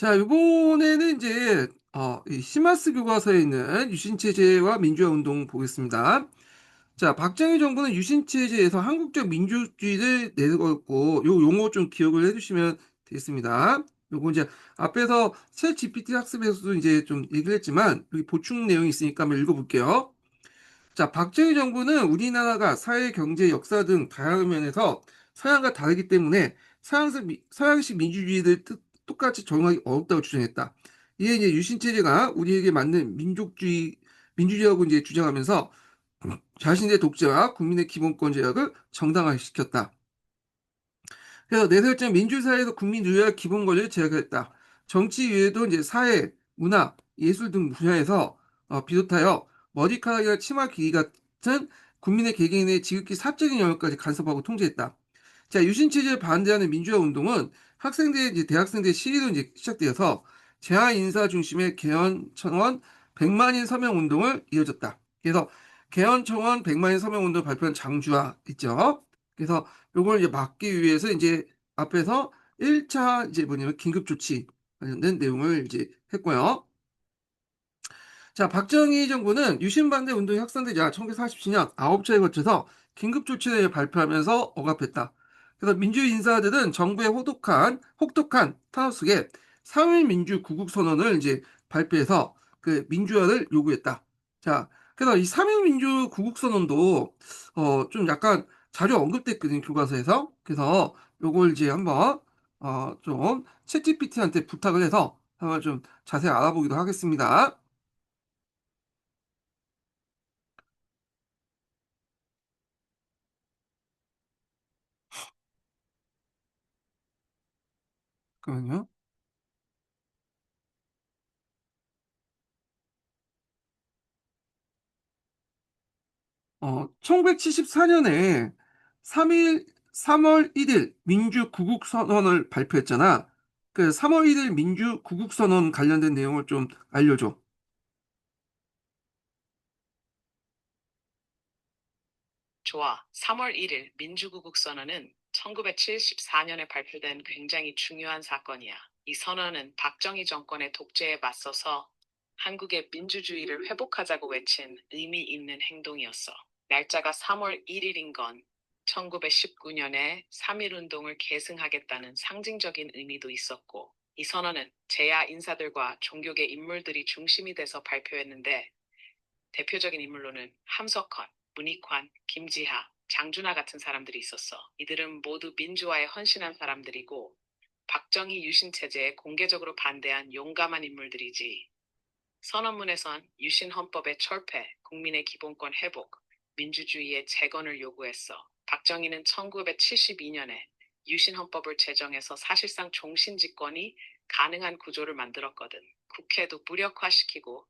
자, 이번에는 이제 이 시마스 교과서에 있는 유신체제와 민주화 운동 보겠습니다. 자, 박정희 정부는 유신체제에서 한국적 민주주의를 내걸고 요 용어 좀 기억을 해주시면 되겠습니다. 요거 이제 앞에서 챗 GPT 학습에서도 이제 좀 얘기를 했지만 여기 보충 내용이 있으니까 한번 읽어볼게요. 자, 박정희 정부는 우리나라가 사회, 경제, 역사 등 다양한 면에서 서양과 다르기 때문에 서양식 민주주의를 똑같이 적용하기 어렵다고 주장했다. 이에 이제 유신체제가 우리에게 맞는 민주주의라고 이제 주장하면서 자신의 독재와 국민의 기본권 제약을 정당화시켰다. 그래서 내세웠던 민주사회에서 국민 누리와 기본 권리를 제약했다. 정치 외에도 이제 사회, 문화, 예술 등 분야에서 비롯하여 머리카락이나 치마 길이 같은 국민의 개개인의 지극히 사적인 영역까지 간섭하고 통제했다. 자, 유신체제를 반대하는 민주화 운동은 학생들, 이제 대학생들 시위로 이제 시작되어서 재하 인사 중심의 개헌 청원 100만인 서명 운동을 이어졌다. 그래서 개헌 청원 100만인 서명 운동을 발표한 장주화 있죠. 그래서 요걸 이제 막기 위해서 이제 앞에서 1차 이제 뭐냐면 긴급 조치 관련된 내용을 이제 했고요. 자, 박정희 정부는 유신 반대 운동이 확산되자 1947년 9차에 거쳐서 긴급 조치를 발표하면서 억압했다. 그래서 민주 인사들은 정부의 혹독한 탄압 속에 3일 민주 구국 선언을 이제 발표해서 그 민주화를 요구했다. 자, 그래서 이 3일 민주 구국 선언도 좀 약간 자주 언급됐거든요, 교과서에서. 그래서 요걸 이제 한번 좀 챗GPT한테 부탁을 해서 한번 좀 자세히 알아보기도 하겠습니다. 그러면요. 1974년에 3월 1일 민주구국선언을 발표했잖아. 그 3월 1일 민주구국선언 관련된 내용을 좀 알려줘. 좋아. 3월 1일 민주구국선언은 1974년에 발표된 굉장히 중요한 사건이야. 이 선언은 박정희 정권의 독재에 맞서서 한국의 민주주의를 회복하자고 외친 의미 있는 행동이었어. 날짜가 3월 1일인 건 1919년에 3.1운동을 계승하겠다는 상징적인 의미도 있었고, 이 선언은 재야 인사들과 종교계 인물들이 중심이 돼서 발표했는데, 대표적인 인물로는 함석헌, 문익환, 김지하, 장준하 같은 사람들이 있었어. 이들은 모두 민주화에 헌신한 사람들이고 박정희 유신 체제에 공개적으로 반대한 용감한 인물들이지. 선언문에선 유신 헌법의 철폐, 국민의 기본권 회복, 민주주의의 재건을 요구했어. 박정희는 1972년에 유신 헌법을 제정해서 사실상 종신 집권이 가능한 구조를 만들었거든. 국회도 무력화시키고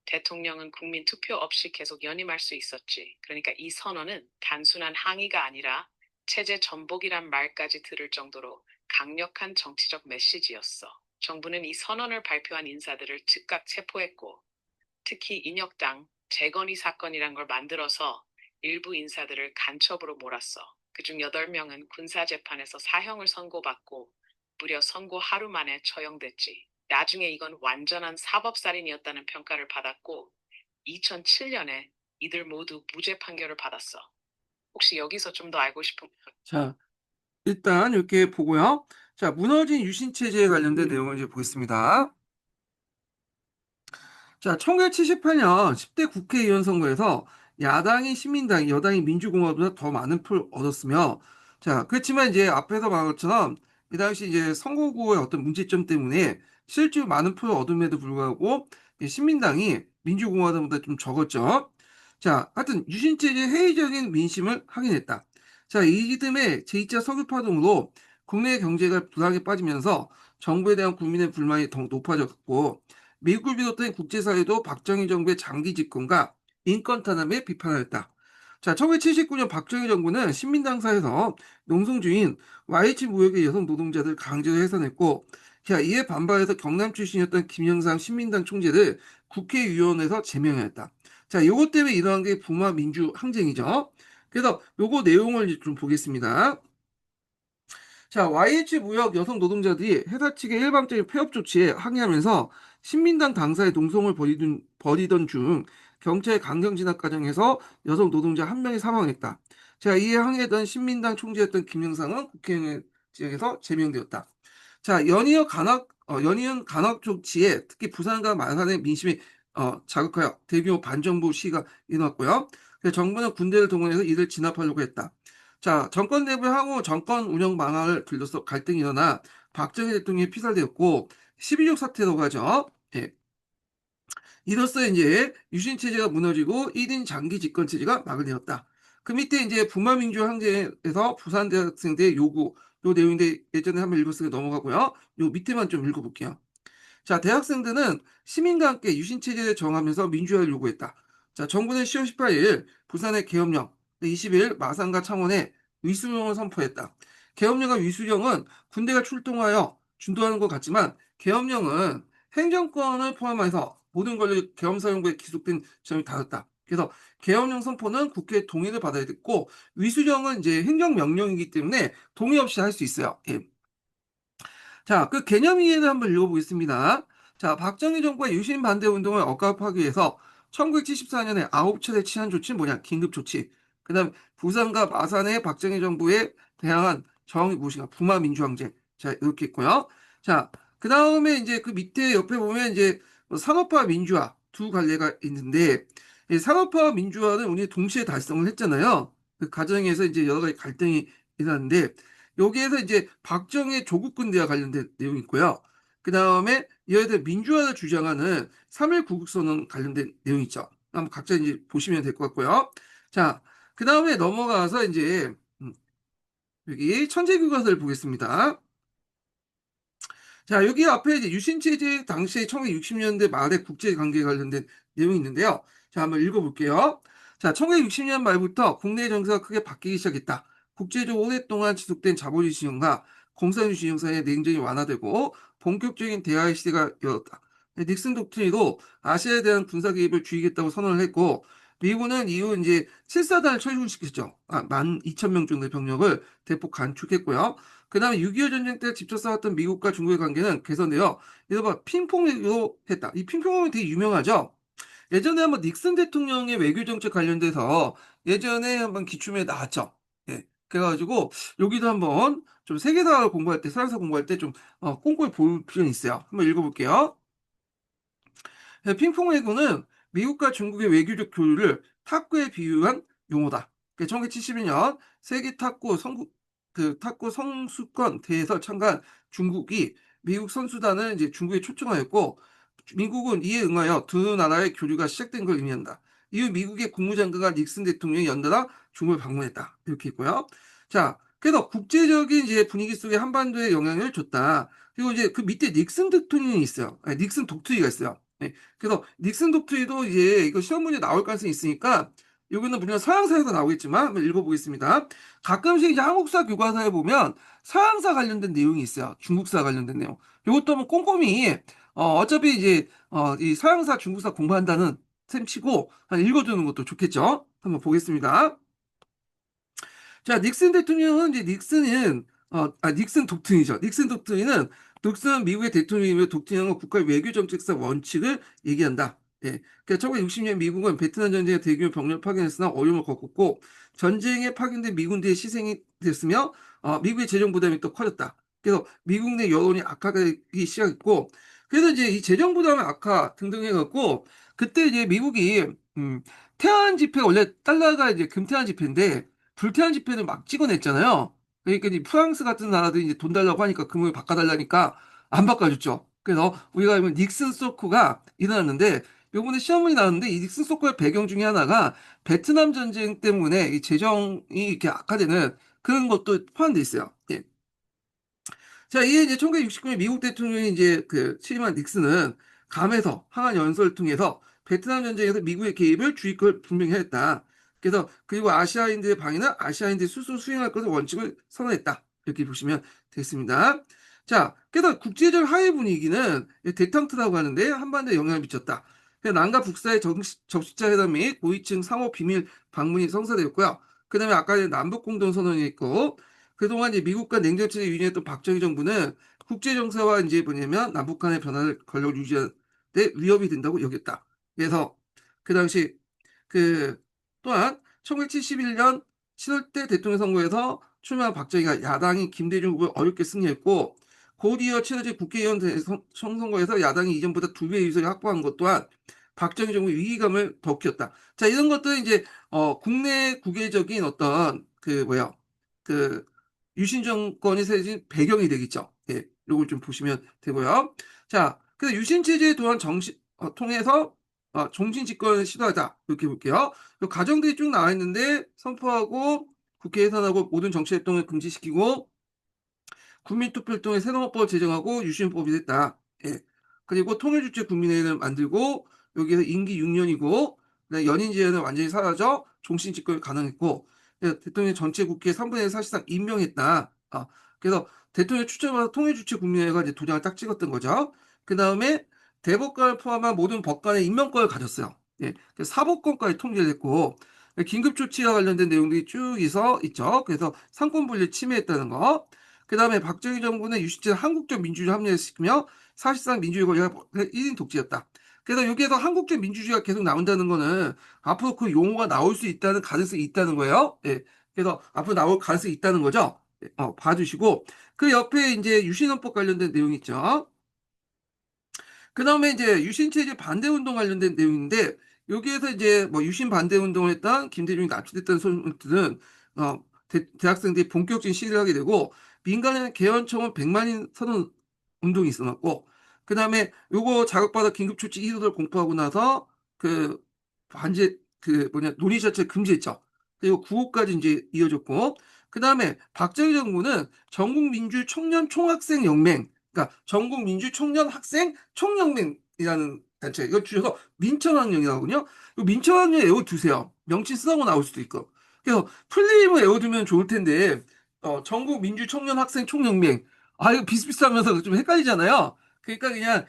대통령은 국민 투표 없이 계속 연임할 수 있었지. 그러니까 이 선언은 단순한 항의가 아니라 체제 전복이란 말까지 들을 정도로 강력한 정치적 메시지였어. 정부는 이 선언을 발표한 인사들을 즉각 체포했고, 특히 인혁당 재건이 사건이란 걸 만들어서 일부 인사들을 간첩으로 몰았어. 그중 8명은 군사재판에서 사형을 선고받고 무려 선고 하루 만에 처형됐지. 나중에 이건 완전한 사법살인이었다는 평가를 받았고 2007년에 이들 모두 무죄 판결을 받았어. 혹시 여기서 좀 더 알고 싶은 자, 일단 이렇게 보고요. 자, 무너진 유신체제에 관련된 내용을 이제 보겠습니다. 자, 1978년 10대 국회의원 선거에서 야당이 신민당이, 여당이 민주공화국보다 더 많은 표를 얻었으며, 자, 그렇지만 이제 앞에서 말한 것처럼 이 당시 이제 선거구의 어떤 문제점 때문에 실제로 많은 표를 얻음에도 불구하고 이 신민당이 민주공화국보다 좀 적었죠. 자, 하여튼 유신체제의 회의적인 민심을 확인했다. 자, 이듬해 제2차 석유파동으로 국내 경제가 불황에 빠지면서 정부에 대한 국민의 불만이 더 높아졌고, 미국을 비롯한 국제사회도 박정희 정부의 장기 집권과 인권 탄압에 비판하였다. 자, 1979년 박정희 정부는 신민당사에서 농성주인 YH 무역의 여성 노동자들 강제로 해산했고, 자, 이에 반발해서 경남 출신이었던 김영삼 신민당 총재를 국회의원에서 제명했다. 자, 요것 때문에 일어난 게 부마 민주 항쟁이죠. 그래서 요거 내용을 좀 보겠습니다. 자, YH 무역 여성 노동자들이 회사 측의 일방적인 폐업 조치에 항의하면서 신민당 당사에 농성을 벌이던 중 경찰 강경 진압 과정에서 여성 노동자 한 명이 사망했다. 자, 이에 항의했던 신민당 총재였던 김영삼은 국회의원 지역에서 제명되었다. 자, 연이은 간헐 조치에 특히 부산과 마산의 민심이 자극하여 대규모 반정부 시위가 일어났고요. 그래서 정부는 군대를 동원해서 이를 진압하려고 했다. 자, 정권 내부의 향후 정권 운영 방안을 둘러서 갈등이 일어나 박정희 대통령이 피살되었고 12.6 사태라고 하죠. 예. 이로써 이제 유신 체제가 무너지고 1인 장기 집권 체제가 막을 내렸다. 그 밑에 이제 북마민주 항쟁에서 부산 대학생들의 요구, 요 내용인데 예전에 한번 읽었으니까 넘어가고요. 요 밑에만 좀 읽어볼게요. 자, 대학생들은 시민과 함께 유신체제를 정하면서 민주화를 요구했다. 자, 정부는 10월 18일 부산의 계엄령, 20일 마산과 창원에 위수령을 선포했다. 계엄령과 위수령은 군대가 출동하여 준도하는 것 같지만 계엄령은 행정권을 포함해서 모든 권력이 계엄사령부에 기속된 점이 다르다. 그래서 계엄령 선포는 국회의 동의를 받아야 됐고 위수령은 이제 행정명령이기 때문에 동의 없이 할 수 있어요. 예. 자, 그 개념 이해를 한번 읽어보겠습니다. 자, 박정희 정부의 유신 반대 운동을 억압하기 위해서 1974년에 9차례 취한 조치는 뭐냐? 긴급 조치. 그 다음 부산과 마산의 박정희 정부에 대항한 저항이 무엇인가? 부마 민주항쟁. 자, 이렇게 있고요. 자, 그 다음에 이제 그 밑에 옆에 보면 이제 뭐 산업화 민주화 두 갈래가 있는데 이 산업화 민주화는 우리 동시에 달성을 했잖아요. 그 과정에서 이제 여러 가지 갈등이 일어났는데 여기에서 이제 박정희 조국 군대와 관련된 내용이 있고요. 그 다음에 이에 대해 민주화를 주장하는 3.1 구국선언 관련된 내용이 있죠. 한번 각자 이제 보시면 될 것 같고요. 자, 그 다음에 넘어가서 이제 여기 천재교과서를 보겠습니다. 자, 여기 앞에 이제 유신체제 당시에 1960년대 말에 국제관계에 관련된 내용이 있는데요. 자, 한번 읽어볼게요. 자, 1960년 말부터 국내 정세가 크게 바뀌기 시작했다. 국제적으로 오랫동안 지속된 자본주의 시장과 공산주의 형사의 냉전이 완화되고 본격적인 대화의 시대가 열었다. 닉슨 독트리도 아시아에 대한 군사 개입을 줄이겠다고 선언을 했고 미국은 이후 이제 7사단을 철수시켰죠. 12,000명 정도의 병력을 대폭 감축했고요. 그 다음에 6.25 전쟁 때 직접 싸웠던 미국과 중국의 관계는 개선되어 이른바 핑퐁으로 했다. 이 핑퐁이 되게 유명하죠. 예전에 한번 닉슨 대통령의 외교 정책 관련돼서 예전에 한번 기출문에 나왔죠. 예. 그래가지고 여기도 한번 좀 세계사를 공부할 때, 서양사 공부할 때 좀 꼼꼼히 볼 필요는 있어요. 한번 읽어볼게요. 네, 핑퐁 외교는 미국과 중국의 외교적 교류를 탁구에 비유한 용어다. 1971년 세계 탁구 선수권 대회에서 참가한 중국이 미국 선수단을 이제 중국에 초청하였고 미국은 이에 응하여 두 나라의 교류가 시작된 걸 의미한다. 이후 미국의 국무장관과 닉슨 대통령이 연달아 중국을 방문했다. 이렇게 있고요. 자, 그래서 국제적인 이제 분위기 속에 한반도에 영향을 줬다. 그리고 이제 그 밑에 닉슨 대통령이 있어요. 아니, 닉슨 독트리가 있어요. 네. 그래서 닉슨 독트리도 이제 이거 시험 문제 나올 가능성이 있으니까 여기는 물론 서양사에서 나오겠지만 한번 읽어보겠습니다. 가끔씩 이제 한국사 교과서에 보면 서양사 관련된 내용이 있어요. 중국사 관련된 내용. 이것도 한번 꼼꼼히 어차피 이제 이 서양사 중국사 공부한다는 셈 치고 한 읽어두는 것도 좋겠죠. 한번 보겠습니다. 자, 닉슨 대통령은 이제 닉슨 독트린이죠. 닉슨 독트린은 닉슨 미국의 대통령이며 독트린은 국가의 외교 정책상 원칙을 얘기한다. 예. 그러니까 1960년 미국은 베트남 전쟁에 대규모 병력 파견했으나 어려움을 겪었고 전쟁에 파견된 미군들의 희생이 됐으며 미국의 재정 부담이 또 커졌다. 그래서 미국 내 여론이 악화되기 시작했고 그래서 이제 이 재정 부담의 악화 등등 해갖고 그때 이제 미국이 태안 지폐가 원래 달러가 이제 금태안 지폐인데 불태안 지폐를 막 찍어냈잖아요. 그러니까 이제 프랑스 같은 나라들이 이제 돈 달라고 하니까 금을 바꿔달라니까 안 바꿔줬죠. 그래서 우리가 알면 닉슨 소크가 일어났는데 요번에 시험문이 나왔는데 이 닉슨 소크의 배경 중에 하나가 베트남 전쟁 때문에 이 재정이 이렇게 악화되는 그런 것도 포함되어 있어요. 예. 자, 이에 이제 1969년 미국 대통령이 이제 그 취임한 닉슨은 감에서 항한 연설을 통해서 베트남 전쟁에서 미국의 개입을 주의 걸 분명히 했다. 그래서 그리고 아시아인들의 방위는 아시아인들이 스스로 수행할 것을 원칙을 선언했다. 이렇게 보시면 되겠습니다. 자, 그래서 국제적 하해 분위기는 대탕트라고 하는데 한반도에 영향을 미쳤다. 그래서 남과 북사의 적시자 회담 및 고위층 상호 비밀 방문이 성사되었고요. 그다음에 아까 남북 공동 선언이 있고 그동안 이제 미국과 냉전체제 유지했던 박정희 정부는 국제 정세와 이제 뭐냐면 남북 간의 변화를 권력 유지하는 데 위협이 된다고 여겼다. 그래서 그 당시 그 또한 1971년 7월 때 대통령 선거에서 출마한 박정희가 야당이 김대중 후보를 어렵게 승리했고 곧이어 치러진 국회의원 선거에서 야당이 이전보다 2배 의석을 확보한 것 또한 박정희 정부의 위기감을 더 키웠다. 자, 이런 것들은 이제 국내 국외적인 어떤 그 뭐야 그 유신 정권이 세진 배경이 되겠죠. 예, 요걸 좀 보시면 되고요. 자, 그래서 유신 체제 또한 통해서 종신 집권을 시도하다 이렇게 볼게요. 요 과정들이 쭉 나와 있는데 선포하고 국회 예산하고 모든 정치 활동을 금지시키고 국민투표를 통해 새로운 헌법을 제정하고 유신법이 됐다. 예. 그리고 통일주체 국민회의를 만들고 여기에서 임기 6년이고 연임 제한은 완전히 사라져 종신 집권이 가능했고 대통령 전체 국회 3분의 1 사실상 임명했다. 그래서 대통령 추천받아 통일주체 국민회의가 이제 도장을 딱 찍었던 거죠. 그 다음에 대법관을 포함한 모든 법관의 임명권을 가졌어요. 예. 그래서 사법권까지 통제를 했고 긴급조치와 관련된 내용들이 쭉 있죠. 그래서 상권분리 침해했다는 거. 그 다음에 박정희 정부는 유시체 한국적 민주주의 합리화시키며 사실상 민주주의 권리가 1인 독재였다. 그래서 여기에서 한국적 민주주의가 계속 나온다는 거는 앞으로 그 용어가 나올 수 있다는 가능성이 있다는 거예요. 예. 그래서 앞으로 나올 가능성이 있다는 거죠. 예, 봐주시고 그 옆에 이제 유신헌법 관련된 내용이 있죠. 그 다음에 이제 유신체제 반대 운동 관련된 내용인데 여기에서 이제 뭐 유신 반대 운동을 했던 김대중이 납치됐다는 소문들은 대학생들이 본격적인 시위를 하게 되고 민간의 개헌청은 100만인 선언 운동이 있어놨고 그 다음에 요거 자극받아 긴급조치 1호를 공포하고 나서 그 반제 그 뭐냐 논의 자체 금지했죠. 그리고 9호까지 이제 이어졌고 그 다음에 박정희 정부는 전국민주청년총학생연맹 그러니까 전국민주청년학생 총연맹이라는 단체 이거 줄여서 민청학령이라고요. 민청학령 외워두세요. 명칭 쓰라고 나올 수도 있고. 그래서 풀네임을 외워두면 좋을 텐데 전국민주청년학생총연맹 이거 비슷비슷하면서 좀 헷갈리잖아요. 그러니까 그냥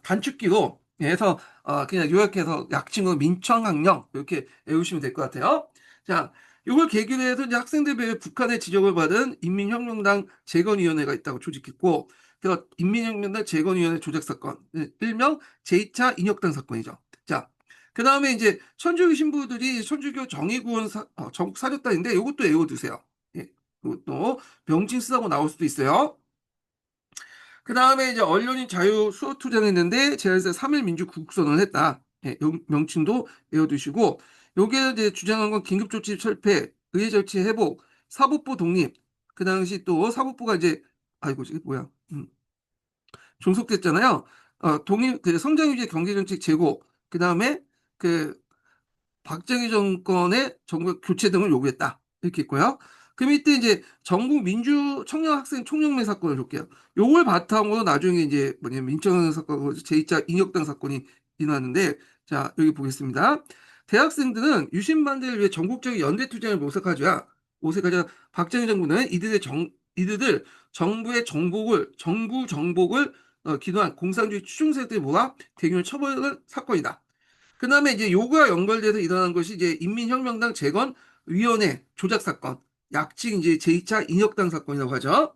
단축키로 해서 그냥 요약해서 약칭으로 민청학령 이렇게 외우시면 될 것 같아요. 자, 이걸 계기로 해서 이제 학생들 외에 북한의 지적을 받은 인민혁명당 재건위원회가 있다고 조직했고 그래서 인민혁명당 재건위원회 조작 사건, 일명 제2차 인혁당 사건이죠. 자, 그 다음에 이제 천주교 신부들이 천주교 정의구원 전국 사줬다는데 이것도 외워두세요. 예, 이것도 명칭 쓰라고 나올 수도 있어요. 그 다음에 이제 언론인 자유 수호 투쟁했는데 제한세 3일 민주국선언을 했다. 예, 요 명칭도 외워두시고 요게 이제 주장한 건 긴급조치 철폐, 의회 절차 회복, 사법부 독립. 그 당시 또 사법부가 이제 아이고 이게 뭐야? 종속됐잖아요. 독립 그 성장 유지 경제 정책 재고. 그 다음에 그 박정희 정권의 정부 교체 등을 요구했다. 이렇게 있고요. 그 밑에 이제 전국 민주 청년 학생 총연맹 사건을 볼게요. 요걸 바탕으로 나중에 이제 뭐냐면 민청학 사건, 제2차 인혁당 사건이 일어났는데 자 여기 보겠습니다. 대학생들은 유신 반대를 위해 전국적인 연대 투쟁을 모색하자 박정희 정부는 이들을 정부의 정부 정복을 기도한 공산주의 추종세들이 모아 대규모 처벌을 사건이다. 그 다음에 이제 요거와 연결돼서 일어난 것이 이제 인민혁명당 재건위원회 조작 사건, 약칭 이제 제2차 인혁당 사건이라고 하죠.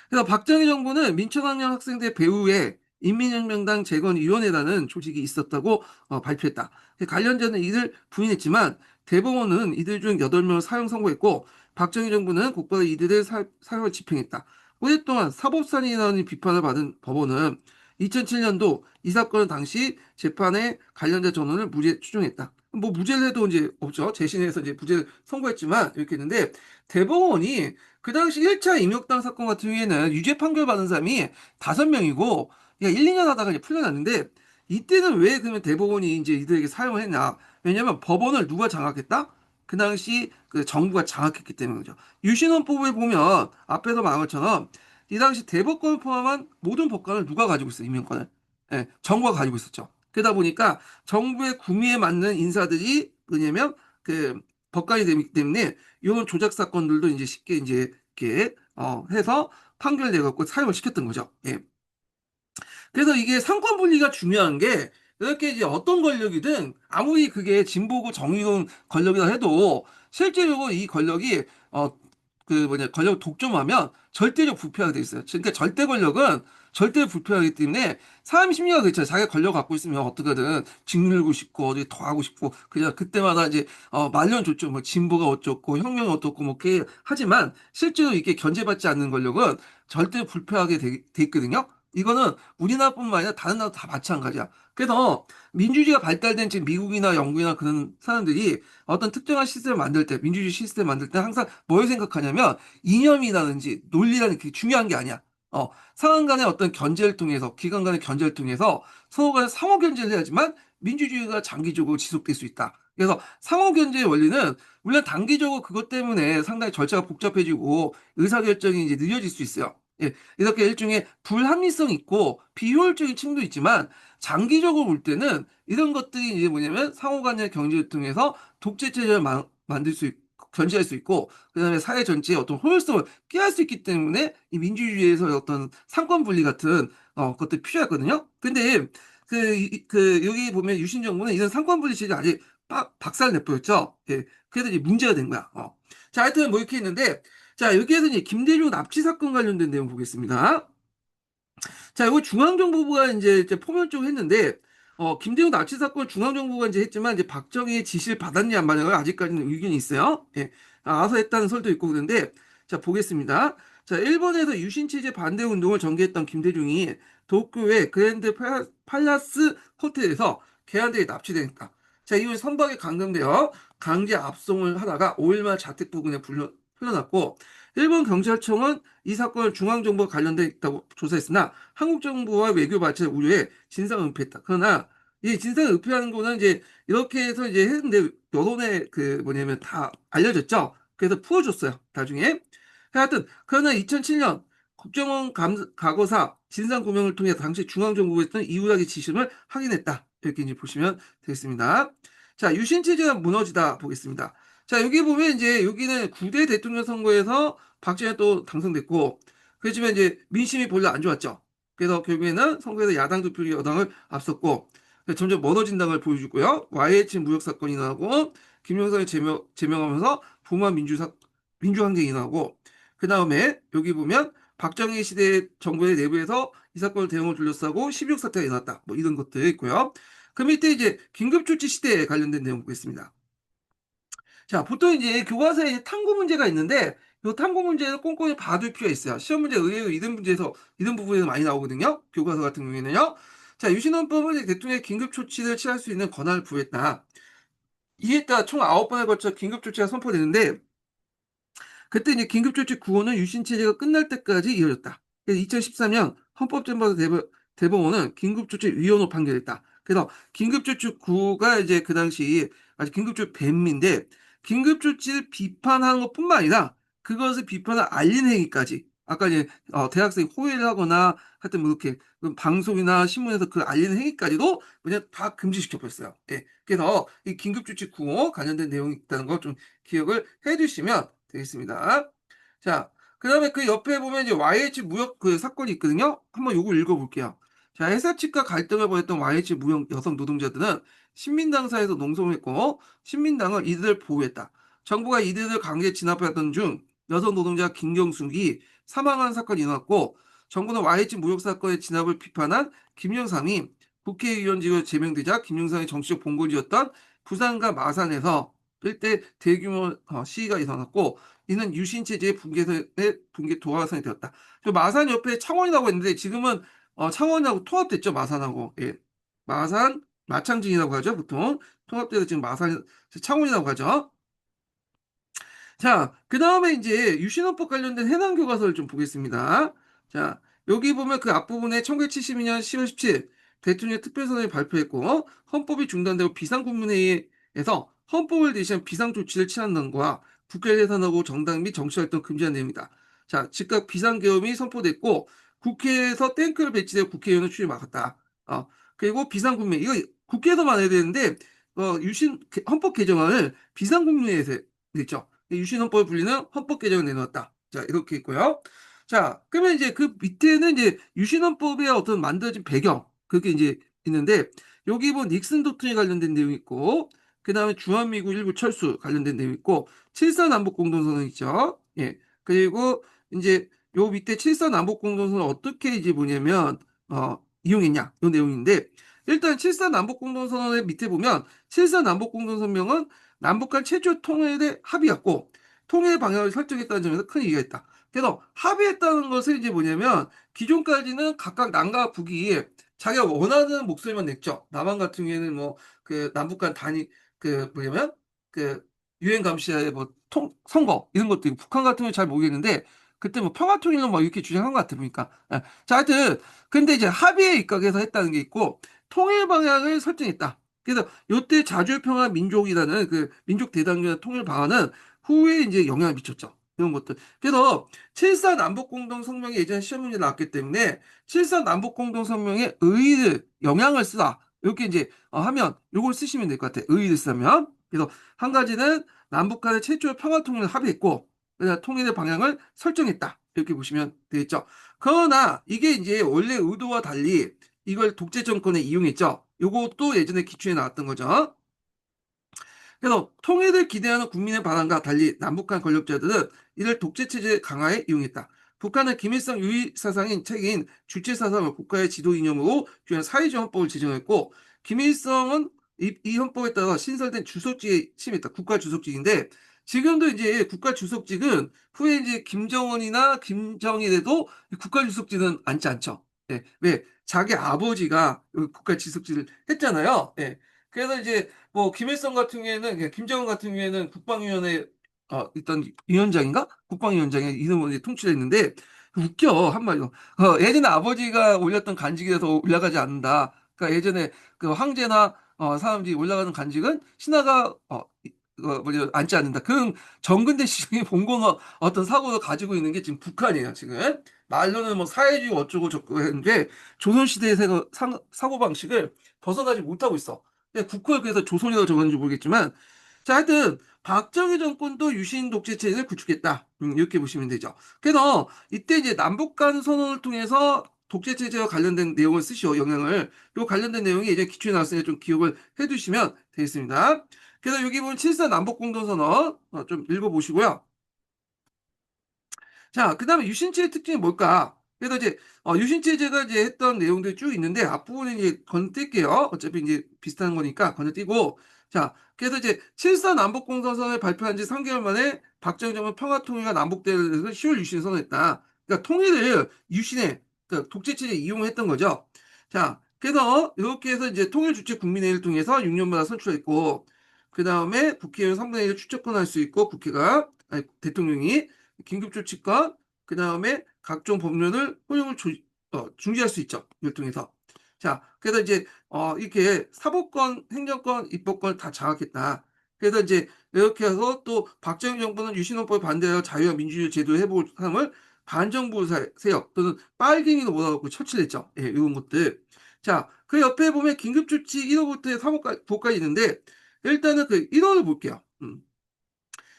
그래서 박정희 정부는 민초학년 학생들 배후에 인민혁명당 재건위원회라는 조직이 있었다고 발표했다. 관련자는 이들 부인했지만 대법원은 이들 중 8명을 사형 선고했고 박정희 정부는 곧바로 이들의 사형을 집행했다. 오랫동안 사법산이라는 비판을 받은 법원은 2007년도 이 사건은 당시 재판에 관련자 전원을 무죄 추정했다. 뭐 무죄를 해도 이제 없죠. 재신해서 이제 무죄를 선고했지만 이렇게 했는데 대법원이 그 당시 1차 임역당 사건 같은 경우에는 유죄 판결 받은 사람이 5명이고, 1, 2년 하다가 이제 풀려났는데, 이때는 왜 그러면 대법원이 이제 이들에게 사용을 했냐? 왜냐면 법원을 누가 장악했다? 그 당시 그 정부가 장악했기 때문이죠. 유신헌법을 보면 앞에서 말한 것처럼 이 당시 대법관을 포함한 모든 법관을 누가 가지고 있어요, 임명권을? 예, 정부가 가지고 있었죠. 그러다 보니까 정부의 구미에 맞는 인사들이 뭐냐면 그 법관이 되기 때문에 이런 조작 사건들도 이제 쉽게 이제 이렇게 해서 판결내갖고 사용을 시켰던 거죠. 예. 그래서 이게 상권 분리가 중요한 게 이렇게 이제 어떤 권력이든 아무리 그게 진보고 정의로운 권력이라 해도 실제로 이 권력이 권력을 독점하면 절대적 부패하게 돼 있어요. 그러니까 절대 권력은 절대 부패하기 때문에 사람 심리가 그렇죠. 자기가 권력 갖고 있으면 어떻게든 짓누르고 싶고 어디 더 하고 싶고 그냥 그때마다 이제 말년 좋죠. 뭐 진보가 어쩌고 혁명이 어떻고 뭐 그렇게 하지만 실제로 이게 견제받지 않는 권력은 절대 불패하게 돼 있거든요. 이거는 우리나라뿐만 아니라 다른 나라도 다 마찬가지야. 그래서 민주주의가 발달된 지금 미국이나 영국이나 그런 사람들이 어떤 특정한 시스템을 만들 때, 민주주의 시스템을 만들 때 항상 뭘 생각하냐면 이념이라든지 논리라는 게 중요한 게 아니야. 상황 간의 어떤 견제를 통해서, 기관 간의 견제를 통해서 서로 간에 상호 견제를 해야지만 민주주의가 장기적으로 지속될 수 있다. 그래서 상호 견제의 원리는 물론 단기적으로 그것 때문에 상당히 절차가 복잡해지고 의사결정이 이제 늦어질 수 있어요. 예, 이렇게 일종의 불합리성 있고 비효율적인 층도 있지만 장기적으로 볼 때는 이런 것들이 이제 뭐냐면 상호간의 경제를 통해서 독재 체제를 만들 수 있고 견제할 수 있고 그다음에 사회 전체의 어떤 효율성을 깨할 수 있기 때문에 이 민주주의에서의 어떤 상권 분리 같은 것들이 필요하거든요. 근데 여기 보면 유신 정부는 이런 상권 분리 체제 아직 박살 내버렸죠. 예. 그래서 이제 문제가 된 거야. 자, 하여튼 뭐 이렇게 있는데 자, 여기에서 이제 김대중 납치 사건 관련된 내용 보겠습니다. 자, 이거 중앙정보부가 이제 포괄적으로 했는데, 김대중 납치 사건 중앙정보부가 이제 했지만, 이제 박정희의 지시를 받았냐 안 받았냐 아직까지는 의견이 있어요. 예. 알아서 했다는 설도 있고 그런데, 자, 보겠습니다. 자, 일본에서 유신체제 반대 운동을 전개했던 김대중이 도쿄의 그랜드 팔라스 호텔에서 개한대에 납치됐다. 자, 이후 선박에 감금되어 강제 압송을 하다가 5일만 자택 부근에 풀려났고, 일본 경찰청은 이 사건을 중앙정부와 관련돼 있다고 조사했으나 한국 정부와 외교 발전을 우려해 진상을 은폐했다. 그러나 이 진상을 은폐하는 거는 이제 이렇게 해서 이제 했는데 여론에 뭐냐면 다 알려졌죠. 그래서 풀어줬어요. 나중에. 하여튼 그러나 2007년 국정원 과거사 진상규명을 통해 당시 중앙정부가 했던 이후락의 지심을 확인했다. 이렇게 이제 보시면 되겠습니다. 자, 유신체제가 무너지다 보겠습니다. 자, 여기 보면 이제 여기는 9대 대통령 선거에서 박정희 또 당선됐고, 그렇지만 이제 민심이 별로 안 좋았죠. 그래서 결국에는 선거에서 야당 득표율이 여당을 앞섰고, 점점 멀어진다는 걸 보여주고요. YH 무역 사건이 나오고, 김영삼이 제명하면서 부마 민주항쟁이 나오고, 그 다음에 여기 보면 박정희 시대 정부의 내부에서 이 사건을 대응을 둘러싸고 16 사태가 일어났다. 뭐 이런 것들 있고요. 그 밑에 이제 긴급조치 시대에 관련된 내용 보겠습니다. 자, 보통 이제 교과서에 탐구 문제가 있는데, 이 탐구 문제를 꼼꼼히 봐둘 필요가 있어요. 시험 문제 의외로 이런 부분에서 많이 나오거든요. 교과서 같은 경우에는요. 자, 유신헌법은 이제 대통령의 긴급조치를 취할 수 있는 권한을 부여했다. 이에 따라 총 9번에 걸쳐 긴급조치가 선포되는데, 그때 이제 긴급조치 구호는 유신체제가 끝날 때까지 이어졌다. 그래서 2013년 헌법재판소 대법원은 긴급조치위헌으로 판결했다. 그래서 긴급조치 구호가 이제 그 당시 아주 긴급조치 뱀인데 긴급조치를 비판하는 것뿐만 아니라 그것을 비판을 알리는 행위까지 아까 이제 대학생이 호해를 하거나 하여튼 뭐 이렇게 방송이나 신문에서 그 알리는 행위까지도 그냥 다 금지시켜 버렸어요. 예. 그래서 이 긴급조치 구호 관련된 내용이 있다는 거 좀 기억을 해주시면 되겠습니다. 자, 그 다음에 그 옆에 보면 이제 YH 무역 그 사건이 있거든요. 한번 요걸 읽어볼게요. 자, 회사 측과 갈등을 벌였던 YH 무역 여성 노동자들은 신민당사에서 농성했고, 신민당은 이들을 보호했다. 정부가 이들을 강제 진압하던 중 여성 노동자 김경숙이 사망한 사건이 일어났고, 정부는 YH 무역 사건의 진압을 비판한 김영삼이 국회의원직으로 제명되자 김영삼의 정치적 본거지였던 부산과 마산에서 일대 대규모 시위가 일어났고 이는 유신체제의 붕괴 도화선이 되었다. 마산 옆에 창원이라고 했는데 지금은 창원하고 통합됐죠. 마산하고. 예. 마산 마창진이라고 하죠. 보통 통합돼서 지금 마산 창원이라고 하죠. 자, 그 다음에 이제 유신헌법 관련된 해당 교과서를 좀 보겠습니다. 자, 여기 보면 그 앞부분에 1972년 10월 17일 대통령 특별선언을 발표했고 헌법이 중단되고 비상국민회의에서 헌법을 대신한 비상조치를 취한다는 거와 국회 예산하고 정당 및 정치활동 금지한 내용이다. 자, 즉각 비상계엄이 선포됐고 국회에서 탱크를 배치되어 국회의원을 출입 막았다. 그리고 비상국민 이거 국회에서만 해야 되는데 헌법 개정안을 비상국민회의에서 냈죠. 유신헌법에 불리는 헌법 개정을 내놓았다. 자, 이렇게 있고요. 자, 그러면 이제 그 밑에는 이제 유신헌법의 어떤 만들어진 배경, 그게 이제 있는데, 여기 보면 닉슨 도트린에 관련된 내용이 있고, 그 다음에 주한미군 일부 철수 관련된 내용이 있고, 7.4 남북 공동선언 있죠. 예. 그리고 이제 요 밑에 7사 남북 공동선언 어떻게 이제 뭐냐면 이용했냐 요 내용인데, 일단 7사 남북 공동선언의 밑에 보면 7사 남북 공동성명은 남북 간 최초 통일의 합의였고 통일 방향을 설정했다는 점에서 큰 의의가 있다. 그래서 합의했다는 것은 이제 뭐냐면 기존까지는 각각 남과 북이 자기가 원하는 목소리만 냈죠. 남한 같은 경우에는 뭐 그 남북 간 단위 그 뭐냐면 그 유엔 감시의 뭐 선거 이런 것도 있고, 북한 같은 경우는 잘 모르겠는데 그때 뭐 평화통일로 뭐 이렇게 주장한 것 같아 보니까. 예. 자, 하여튼 근데 이제 합의에 입각해서 했다는 게 있고 통일 방향을 설정했다. 그래서 요때 자주평화 민족이라는 그 민족 대단결 통일 방안은 후에 이제 영향을 미쳤죠. 이런 것들. 그래서 7사 남북공동성명이 예전에 시험 문제 나왔기 때문에 7사 남북공동성명의 의의를 영향을 쓰다. 이렇게 이제 하면 요걸 쓰시면 될 것 같아요. 의의를 쓰면. 그래서 한 가지는 남북 간의 최초 평화 통일을 합의했고 통일의 방향을 설정했다. 이렇게 보시면 되겠죠. 그러나 이게 이제 원래 의도와 달리 이걸 독재 정권에 이용했죠. 요것도 예전에 기초에 나왔던 거죠. 그래서 통일을 기대하는 국민의 바람과 달리 남북한 권력자들은 이를 독재체제 강화에 이용했다. 북한은 김일성 유일 사상인 책인 주체사상을 국가의 지도 이념으로 규한 사회주의 헌법을 제정했고, 김일성은 이 헌법에 따라 신설된 주석지에 침했다. 국가 주석직인데 지금도 이제 국가 주석직은 후에 이제 김정은이나 김정일에도 국가 주석직은 앉지 않죠. 예. 왜? 자기 아버지가 국가 주석직을 했잖아요. 예. 그래서 이제 뭐 김일성 같은 경우에는 김정은 같은 경우에는 국방위원회 있던 위원장인가 국방위원장의 이름으로 이제 통치했는데 웃겨 한마디로. 예전에 아버지가 올렸던 간직이라서 올라가지 않는다. 그러니까 예전에 그 황제나 사람들이 올라가는 간직은 신하가 뭐냐 앉지 않는다. 그런 정근대 시장의 봉건 어떤 사고를 가지고 있는 게 지금 북한이에요. 지금 말로는 뭐 사회주의 어쩌고 저쩌고 했는데 조선시대의 사고 방식을 벗어나지 못하고 있어. 국호에 그래서 조선이라고 적었는지 모르겠지만, 자, 하여튼 박정희 정권도 유신 독재 체제를 구축했다. 이렇게 보시면 되죠. 그래서 이때 이제 남북 간 선언을 통해서 독재 체제와 관련된 내용을 쓰시오. 영향을. 요 관련된 내용이 이제 기초에 나왔으니까 좀 기억을 해두시면 되겠습니다. 그래서 여기 보면 7사 남북 공동선언 좀 읽어보시고요. 자, 그다음에 유신체의 특징이 뭘까? 그래서 이제 유신체제가 이제 했던 내용들이 쭉 있는데 앞부분은 이제 건너뛸게요. 어차피 이제 비슷한 거니까 건너뛰고. 자, 그래서 이제 7사 남북공동선언을 발표한 지 3개월 만에 박정희 정부 평화통일과 남북대를 10월 유신을 선언했다. 그러니까 통일을 유신에 그러니까 독재체제 이용했던 거죠. 자, 그래서 이렇게 해서 이제 통일주체 국민회의를 통해서 6년마다 선출했고, 그 다음에 국회의원 3분의 1을 추천권할 수 있고 국회가 아니, 대통령이 긴급조치권, 그 다음에 각종 법률을 허용을 중지할 수 있죠. 이걸 통해서. 자, 그래서 이제, 이렇게 사법권, 행정권, 입법권 다 장악했다. 그래서 이제 이렇게 해서 또 박정희 정부는 유신헌법에 반대하여 자유와 민주주의 제도의 회복을 반정부 세력 또는 빨갱이로 몰아갖고 처치를 했죠. 예, 이런 것들. 자, 그 옆에 보면 긴급조치 1호부터 3호까지 있는데 일단은 그 1호를 볼게요.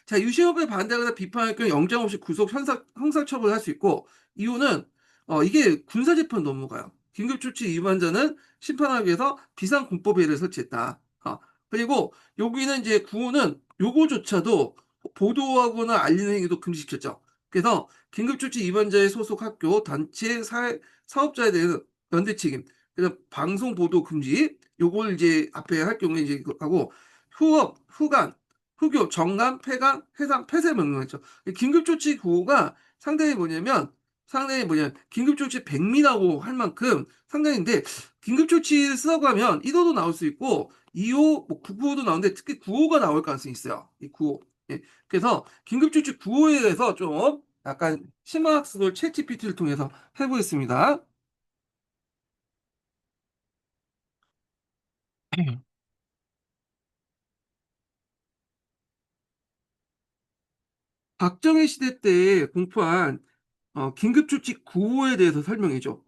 자, 유신헌법에 반대하거나 비판할 경우 영장 없이 구속, 형사처벌을 할 수 있고, 이유는, 이게 군사재판 넘어가요. 긴급조치 위반자는 심판하기 위해서 비상공법위를 설치했다. 그리고 여기는 이제 구호는 요거조차도 보도하거나 알리는 행위도 금지시켰죠. 그래서 긴급조치 위반자의 소속 학교, 단체, 사업자에 대해서 연대 책임, 그래서 방송 보도 금지, 요걸 이제 앞에 할 경우에 이제 이거 하고, 후업, 후간, 후교, 정관, 폐관, 해상, 폐쇄 명령했죠. 긴급조치 구호가 상당히 뭐냐면 긴급조치 백미라고 할 만큼 상당인데 긴급조치를 쓰라고 하면 1호도 나올 수 있고 2호, 뭐 9호도 나오는데 특히 9호가 나올 가능성이 있어요. 이 9호. 예. 그래서 긴급조치 9호에 대해서 좀 약간 심화학습을 챗GPT를 통해서 해보겠습니다. 박정희 시대 때 공포한 긴급조치 9호에 대해서 설명해줘.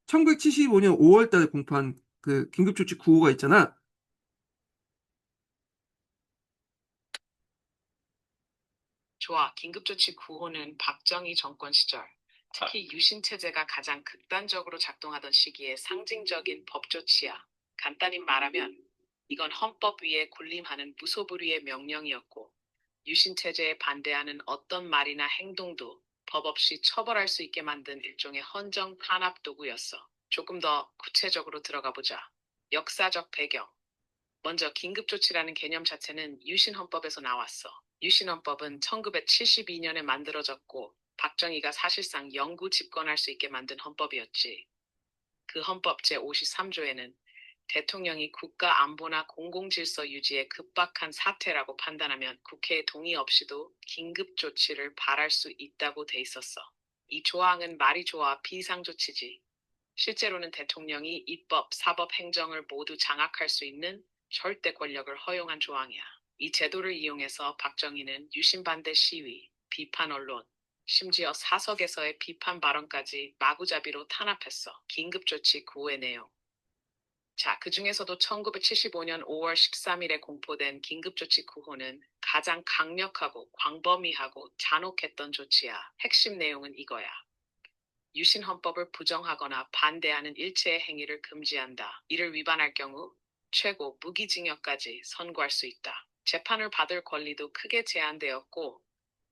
1975년 5월 달에 공포한 그 긴급조치 9호가 있잖아. 좋아. 긴급조치 9호는 박정희 정권 시절, 특히 유신 체제가 가장 극단적으로 작동하던 시기의 상징적인 법조치야. 간단히 말하면 이건 헌법 위에 군림하는 무소불위의 명령이었고 유신 체제에 반대하는 어떤 말이나 행동도 법 없이 처벌할 수 있게 만든 일종의 헌정 탄압 도구였어. 조금 더 구체적으로 들어가 보자. 역사적 배경. 먼저 긴급조치라는 개념 자체는 유신헌법에서 나왔어. 유신헌법은 1972년에 만들어졌고 박정희가 사실상 영구 집권할 수 있게 만든 헌법이었지. 그 헌법 제53조에는 대통령이 국가 안보나 공공질서 유지에 급박한 사태라고 판단하면 국회의 동의 없이도 긴급조치를 발할 수 있다고 돼 있었어. 이 조항은 말이 좋아 비상조치지. 실제로는 대통령이 입법, 사법, 행정을 모두 장악할 수 있는 절대 권력을 허용한 조항이야. 이 제도를 이용해서 박정희는 유신 반대 시위, 비판 언론, 심지어 사석에서의 비판 발언까지 마구잡이로 탄압했어. 긴급조치 구호의 내용. 자, 그 중에서도 1975년 5월 13일에 공포된 긴급조치 구호는 가장 강력하고 광범위하고 잔혹했던 조치야. 핵심 내용은 이거야. 유신 헌법을 부정하거나 반대하는 일체의 행위를 금지한다. 이를 위반할 경우 최고 무기징역까지 선고할 수 있다. 재판을 받을 권리도 크게 제한되었고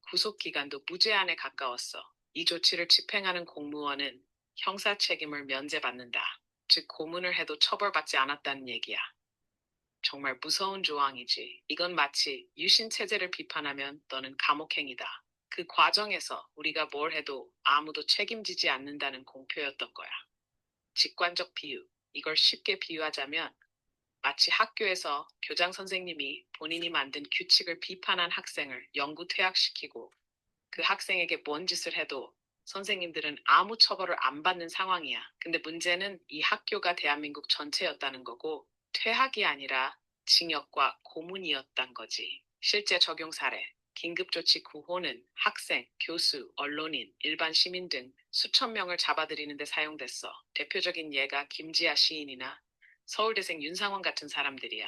구속 기간도 무제한에 가까웠어. 이 조치를 집행하는 공무원은 형사 책임을 면제받는다. 즉 고문을 해도 처벌받지 않았다는 얘기야. 정말 무서운 조항이지. 이건 마치 유신 체제를 비판하면 너는 감옥행이다. 그 과정에서 우리가 뭘 해도 아무도 책임지지 않는다는 공표였던 거야. 직관적 비유. 이걸 쉽게 비유하자면 마치 학교에서 교장 선생님이 본인이 만든 규칙을 비판한 학생을 영구 퇴학시키고 그 학생에게 뭔 짓을 해도 선생님들은 아무 처벌을 안 받는 상황이야. 근데 문제는 이 학교가 대한민국 전체였다는 거고 퇴학이 아니라 징역과 고문이었단 거지. 실제 적용 사례. 긴급조치 구호는 학생, 교수, 언론인, 일반 시민 등 수천 명을 잡아들이는 데 사용됐어. 대표적인 예가 김지아 시인이나 서울대생 윤상원 같은 사람들이야.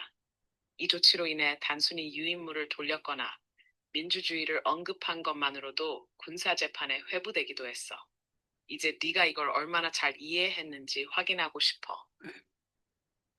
이 조치로 인해 단순히 유인물을 돌렸거나 민주주의를 언급한 것만으로도 군사재판에 회부되기도 했어. 이제 네가 이걸 얼마나 잘 이해했는지 확인하고 싶어.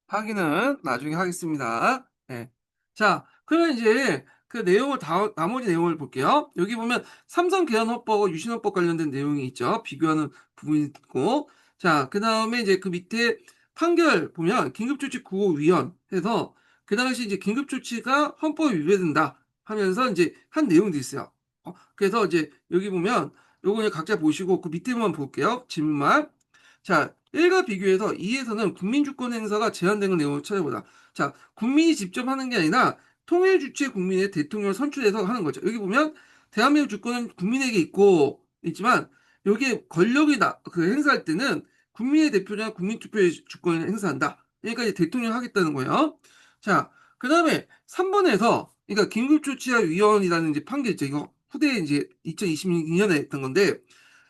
확인은 나중에 하겠습니다. 네. 자, 그러면 이제 그 내용을 나머지 내용을 볼게요. 여기 보면 삼성 계엄헌법과 유신헌법 관련된 내용이 있죠. 비교하는 부분이 있고. 자, 그 다음에 이제 그 밑에 판결 보면 긴급조치 구호위원 해서 그 당시 이제 긴급조치가 헌법에 위배된다 하면서 이제 한 내용도 있어요. 그래서 이제 여기 보면 요거 그냥 각자 보시고 그 밑에만 볼게요. 질문만. 자, 1과 비교해서 2에서는 국민주권 행사가 제한되는 내용을 찾아보자. 자, 국민이 직접 하는 게 아니라 통일 주체 국민의 대통령을 선출해서 하는 거죠. 여기 보면 대한민국 주권은 국민에게 있지만 여기에 권력이 그 행사할 때는 국민의 대표자 국민투표의 주권을 행사한다. 그러니까 이제 대통령 하겠다는 거예요. 자, 그 다음에 3번에서 그러니까 긴급조치위원이라는 이제 판결 있죠. 이거 후대에 이제 2022년에 했던 건데,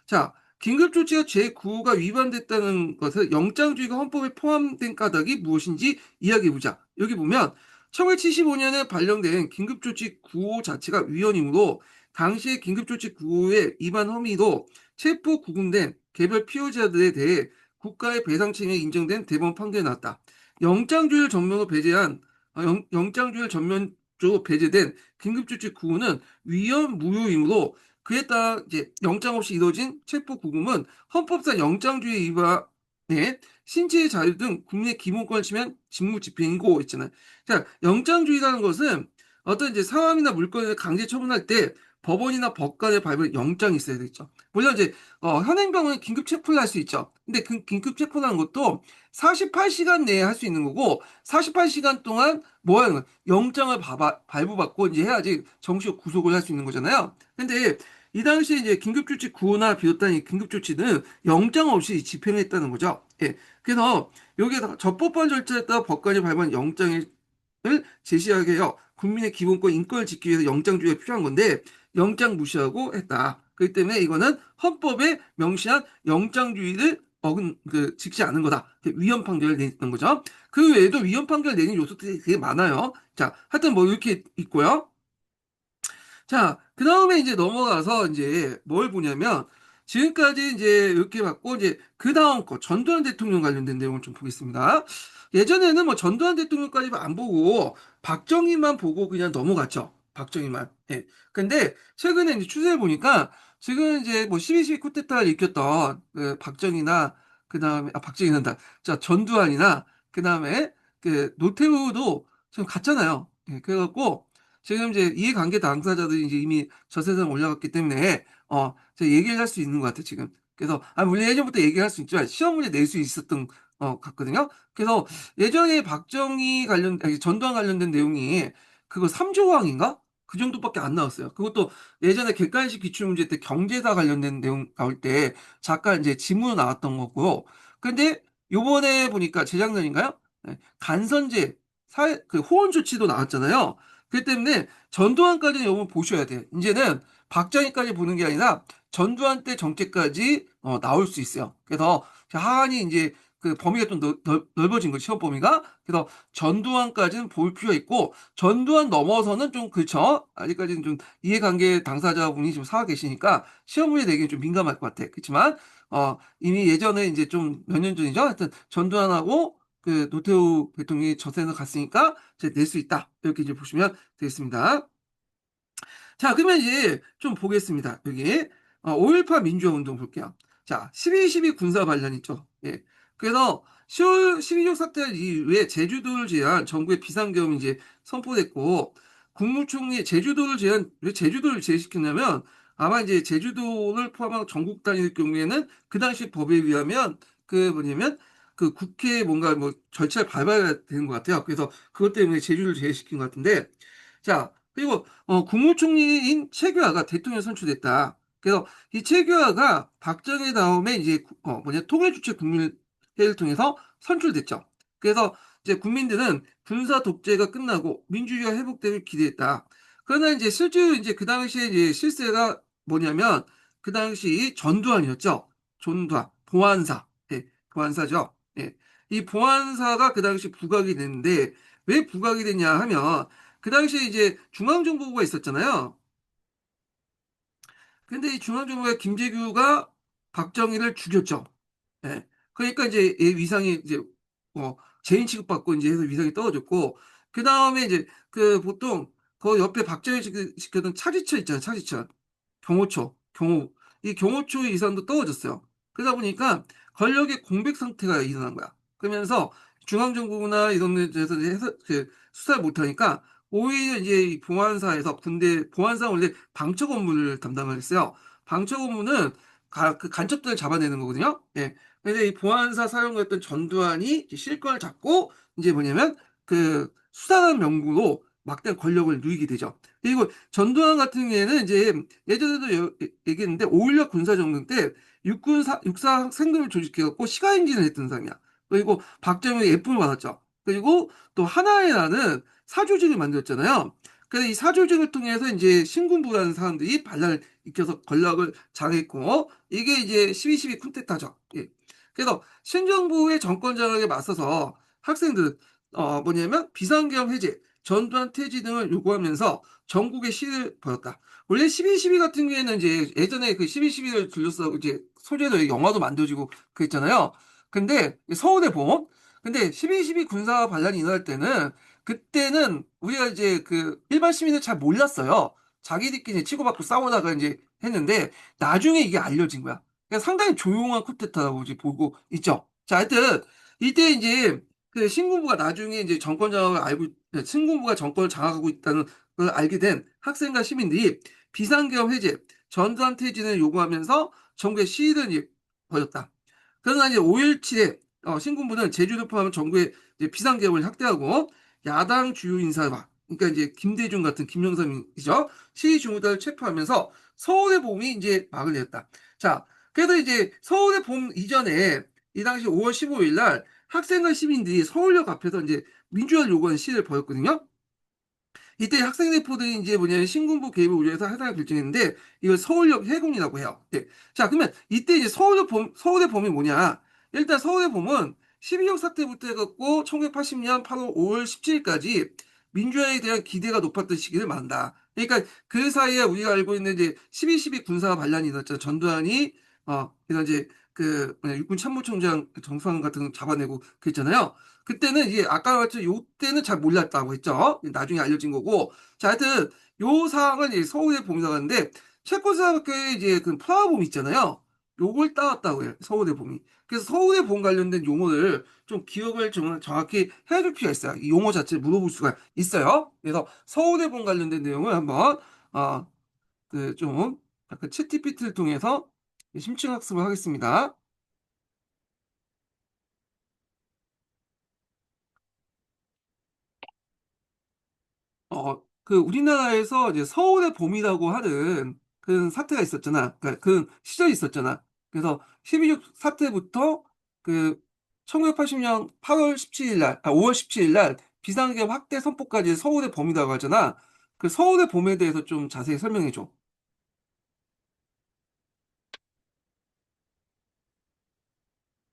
자, 긴급조치가 제9호가 위반됐다는 것을 영장주의가 헌법에 포함된 까닭이 무엇인지 이야기해보자. 여기 보면 1975년에 발령된 긴급조치 9호 자체가 위헌이므로 당시의 긴급조치 9호의 위반 혐의로 체포 구금된 개별 피해자들에 대해 국가의 배상 책임이 인정된 대법원 판결이 나왔다. 영장주의를 전면으로 배제한 영장주의를 전면적으로 배제된 긴급조치 9호는 위헌 무효이므로 그에 따라 이제 영장 없이 이루어진 체포 구금은 헌법상 영장주의 위반에 신체의 자유 등 국민의 기본권을 침해한 직무집행이고 있잖아요. 자, 영장주의라는 것은 어떤 이제 사람이나 물건을 강제 처분할 때 법원이나 법관의 발부된 영장이 있어야 되겠죠. 물론 이제 현행범은 긴급 체포를 할 수 있죠. 근데 그 긴급 체포라는 것도 48시간 내에 할 수 있는 거고 48시간 동안 뭐 하는 거야? 영장을 발부받고 이제 해야지 정식 구속을 할 수 있는 거잖아요. 근데 이 당시에 이제 긴급조치 구호나 비롯한 이 긴급조치는 영장 없이 집행했다는 거죠. 예. 그래서 여기에다가 적법한 절차에 따라 법관이 발부한 영장을 제시하게 해요. 국민의 기본권 인권을 지키기 위해서 영장주의가 필요한 건데 영장 무시하고 했다. 그렇기 때문에 이거는 헌법에 명시한 영장주의를 지키지 않은 거다. 위헌 판결을 내는 거죠. 그 외에도 위헌 판결을 내는 요소들이 되게 많아요. 자, 하여튼 뭐 이렇게 있고요. 자, 그 다음에 이제 넘어가서 이제 뭘 보냐면, 지금까지 이제 이렇게 봤고, 이제 그 다음 거, 전두환 대통령 관련된 내용을 좀 보겠습니다. 예전에는 뭐 전두환 대통령까지 안 보고, 박정희만 보고 그냥 넘어갔죠. 박정희만. 예. 근데 최근에 이제 추세를 보니까, 지금 이제 뭐 12.12 쿠데타를 일으켰던 그 박정희나 그다음에 박정희란다. 자, 전두환이나 그다음에 그 노태우도 지금 갔잖아요. 예, 그래갖고 지금 이제 이해관계 당사자들이 이제 이미 저 세상 올라갔기 때문에 제가 얘기를 할 수 있는 것 같아 지금. 그래서 물론 예전부터 얘기할 수 있지만 시험 문제 낼 수 있었던 같거든요. 그래서 예전에 박정희 관련 아니, 전두환 관련된 내용이 그거 3조항인가? 그 정도밖에 안 나왔어요. 그것도 예전에 객관식 기출문제 때 경제사 관련된 내용 나올 때 잠깐 이제 지문으로 나왔던 거고요. 근데 요번에 보니까 재작년인가요? 네, 간선제 그 호원 조치도 나왔잖아요. 그렇기 때문에 전두환까지는 요번 보셔야 돼요. 이제는 박정희까지 보는 게 아니라 전두환 때 정책까지 나올 수 있어요. 그래서 하한이 이제 그 범위가 좀 넓어진 거죠. 시험 범위가. 그래서 전두환까지는 볼 필요가 있고 전두환 넘어서는 좀 그렇죠. 아직까지는 좀 이해관계 당사자분이 좀 살아 계시니까 시험 문제 내기는 좀 민감할 것 같아. 그렇지만 이미 예전에 이제 좀 몇 년 전이죠. 하여튼 전두환하고 그 노태우 대통령이 저세에서 갔으니까 이제 낼 수 있다. 이렇게 이제 보시면 되겠습니다. 자, 그러면 이제 좀 보겠습니다. 여기 5.18 민주화 운동 볼게요. 자, 12.12 군사 반란 있죠. 예. 그래서 10월 12.6 사태 이후에 제주도를 제한 정부의 비상계엄이 이제 선포됐고 국무총리 제주도를 제한 왜 제주도를 제외시켰냐면 아마 이제 제주도를 포함한 전국 단위일 경우에는 그 당시 법에 의하면 그 뭐냐면 그 국회에 뭔가 뭐 절차를 밟아야 되는 것 같아요. 그래서 그것 때문에 제주도를 제외시킨 것 같은데 자, 그리고 국무총리인 최규하가 대통령 선출됐다. 그래서 이 최규하가 박정희 다음에 이제 통일주체 국민회의를 통해서 선출됐죠. 그래서 이제 국민들은 군사 독재가 끝나고 민주주의가 회복되길 기대했다. 그러나 이제 실제로 이제 그 당시에 이제 실세가 뭐냐면 그 당시 전두환이었죠. 전두환 보안사, 예, 보안사죠. 예. 이 보안사가 그 당시 부각이 됐는데 왜 부각이 됐냐 하면 그 당시에 이제 중앙정보부가 있었잖아요. 근데 이 중앙정보부의 김재규가 박정희를 죽였죠. 예. 그러니까 이제 이 위상이 이제 재인 취급받고 이제 해서 위상이 떨어졌고 그 다음에 이제 그 보통 그 옆에 박정희 시켰던 차지철 있잖아요. 차지철. 경호처, 경호. 이 경호처의 이상도 떨어졌어요. 그러다 보니까 권력의 공백 상태가 일어난 거야. 그러면서 중앙정부나 이런 데서 수사를 못하니까 오히려 이제 이 보안사에서 군대 보안사 원래 방첩 업무를 담당을 했어요. 방첩 업무는 그 간첩들을 잡아내는 거거든요. 예. 근데 이 보안사 사령관이었던 전두환이 실권을 잡고 이제 뭐냐면 그 수사관 명부로 막대한 권력을 누리게 되죠. 그리고 전두환 같은 경우에는 이제 예전에도 얘기했는데 5.16 군사정권 때 육사 학생들을 조직해갖고 시가행진을 했던 사람이야. 그리고 박정희 예쁨을 받았죠. 그리고 또 하나회라는 사조직을 만들었잖아요. 그래서 이 사조직을 통해서 이제 신군부라는 사람들이 반란을 일으켜서 권력을 장악했고 이게 이제 12.12 쿤데타죠. 예. 그래서 신정부의 정권 장악에 맞서서 학생들은 뭐냐면 비상계엄 해제, 전두환 퇴지 등을 요구하면서 전국에 시위를 벌였다. 원래 12.12 같은 경우에는 이제 예전에 그 12.12를 둘러싸고 이제 소재로 영화도 만들어지고 그랬잖아요. 근데 서울의 봄. 근데 12.12 군사 반란이 일어날 때는 그때는 우리가 이제 그 일반 시민은 잘 몰랐어요. 자기들끼리 치고받고 싸우다가 이제 했는데 나중에 이게 알려진 거야. 그러니까 상당히 조용한 쿠데타라고 이제 보고 있죠. 자, 하여튼 이때 이제 그 신군부가 나중에 이제 정권 장악을 알고 신군부가 정권을 장악하고 있다는 걸 알게 된 학생과 시민들이 비상계엄 해제, 전두환 퇴진을 요구하면서 전국에 시위를 이제 벌였다. 그러나 이제 5.17에 신군부는 제주도 포함한 전국에 이제 비상계엄을 확대하고 야당 주요 인사와 그러니까 이제 김대중 같은 김영삼이죠 시위 중단을 체포하면서 서울의 봄이 이제 막을 냈다. 자, 그래서 이제 서울의 봄 이전에 이 당시 5월 15일 날 학생과 시민들이 서울역 앞에서 이제 민주화를 요구하는 시위를 벌였거든요. 이때 학생 대표들이 이제 뭐냐면 신군부 개입을 우려해서 해산을 결정했는데 이걸 서울역 해군이라고 해요. 네. 자, 그러면 이때 이제 서울의 봄이 뭐냐? 일단 서울의 봄은 12.6 사태부터 해갖고 1980년 8월 5월 17일까지 민주화에 대한 기대가 높았던 시기를 말한다. 그러니까 그 사이에 우리가 알고 있는 이제 12.12 군사 반란이 일어났잖아. 전두환이 그래서 이제 그 뭐냐, 육군 참모총장 정수환 같은 거 잡아내고 그랬잖아요. 그때는 이제 아까 말했죠. 요때는 잘 몰랐다고 했죠. 나중에 알려진 거고. 자, 하여튼 요 상황은 이제 서울의 봄이 나갔는데 체코스로바키아의 이제 그 프라하봄 있잖아요. 요걸 따왔다고 해요. 서울대봄이. 그래서 서울대봄 관련된 용어를 좀 기억을 좀 정확히 해줄 필요가 있어요. 이 용어 자체를 물어볼 수가 있어요. 그래서 서울대봄 관련된 내용을 한번 좀 약간 챗GPT를 통해서 심층 학습을 하겠습니다. 우리나라에서 이제 서울의 봄이라고 하는 그 사태가 있었잖아. 그러니까 그 시절이 있었잖아. 그래서 12.6 사태부터 그 1980년 8월 17일 날, 5월 17일 날 비상계엄 확대 선포까지 서울의 봄이라고 하잖아. 그 서울의 봄에 대해서 좀 자세히 설명해 줘.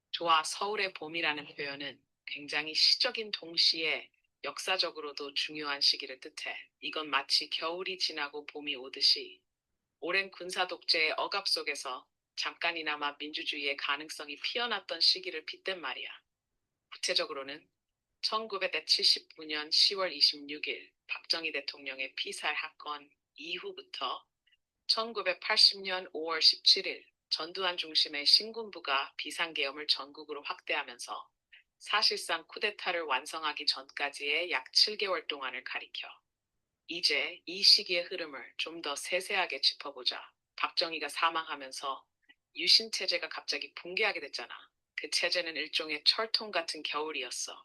좋아, 서울의 봄이라는 표현은 굉장히 시적인 동시에 역사적으로도 중요한 시기를 뜻해. 이건 마치 겨울이 지나고 봄이 오듯이 오랜 군사 독재의 억압 속에서 잠깐이나마 민주주의의 가능성이 피어났던 시기를 빗댄 말이야. 구체적으로는 1979년 10월 26일 박정희 대통령의 피살 학건 이후부터 1980년 5월 17일 전두환 중심의 신군부가 비상계엄을 전국으로 확대하면서 사실상 쿠데타를 완성하기 전까지의 약 7개월 동안을 가리켜. 이제 이 시기의 흐름을 좀 더 세세하게 짚어보자. 박정희가 사망하면서 유신 체제가 갑자기 붕괴하게 됐잖아. 그 체제는 일종의 철통 같은 겨울이었어.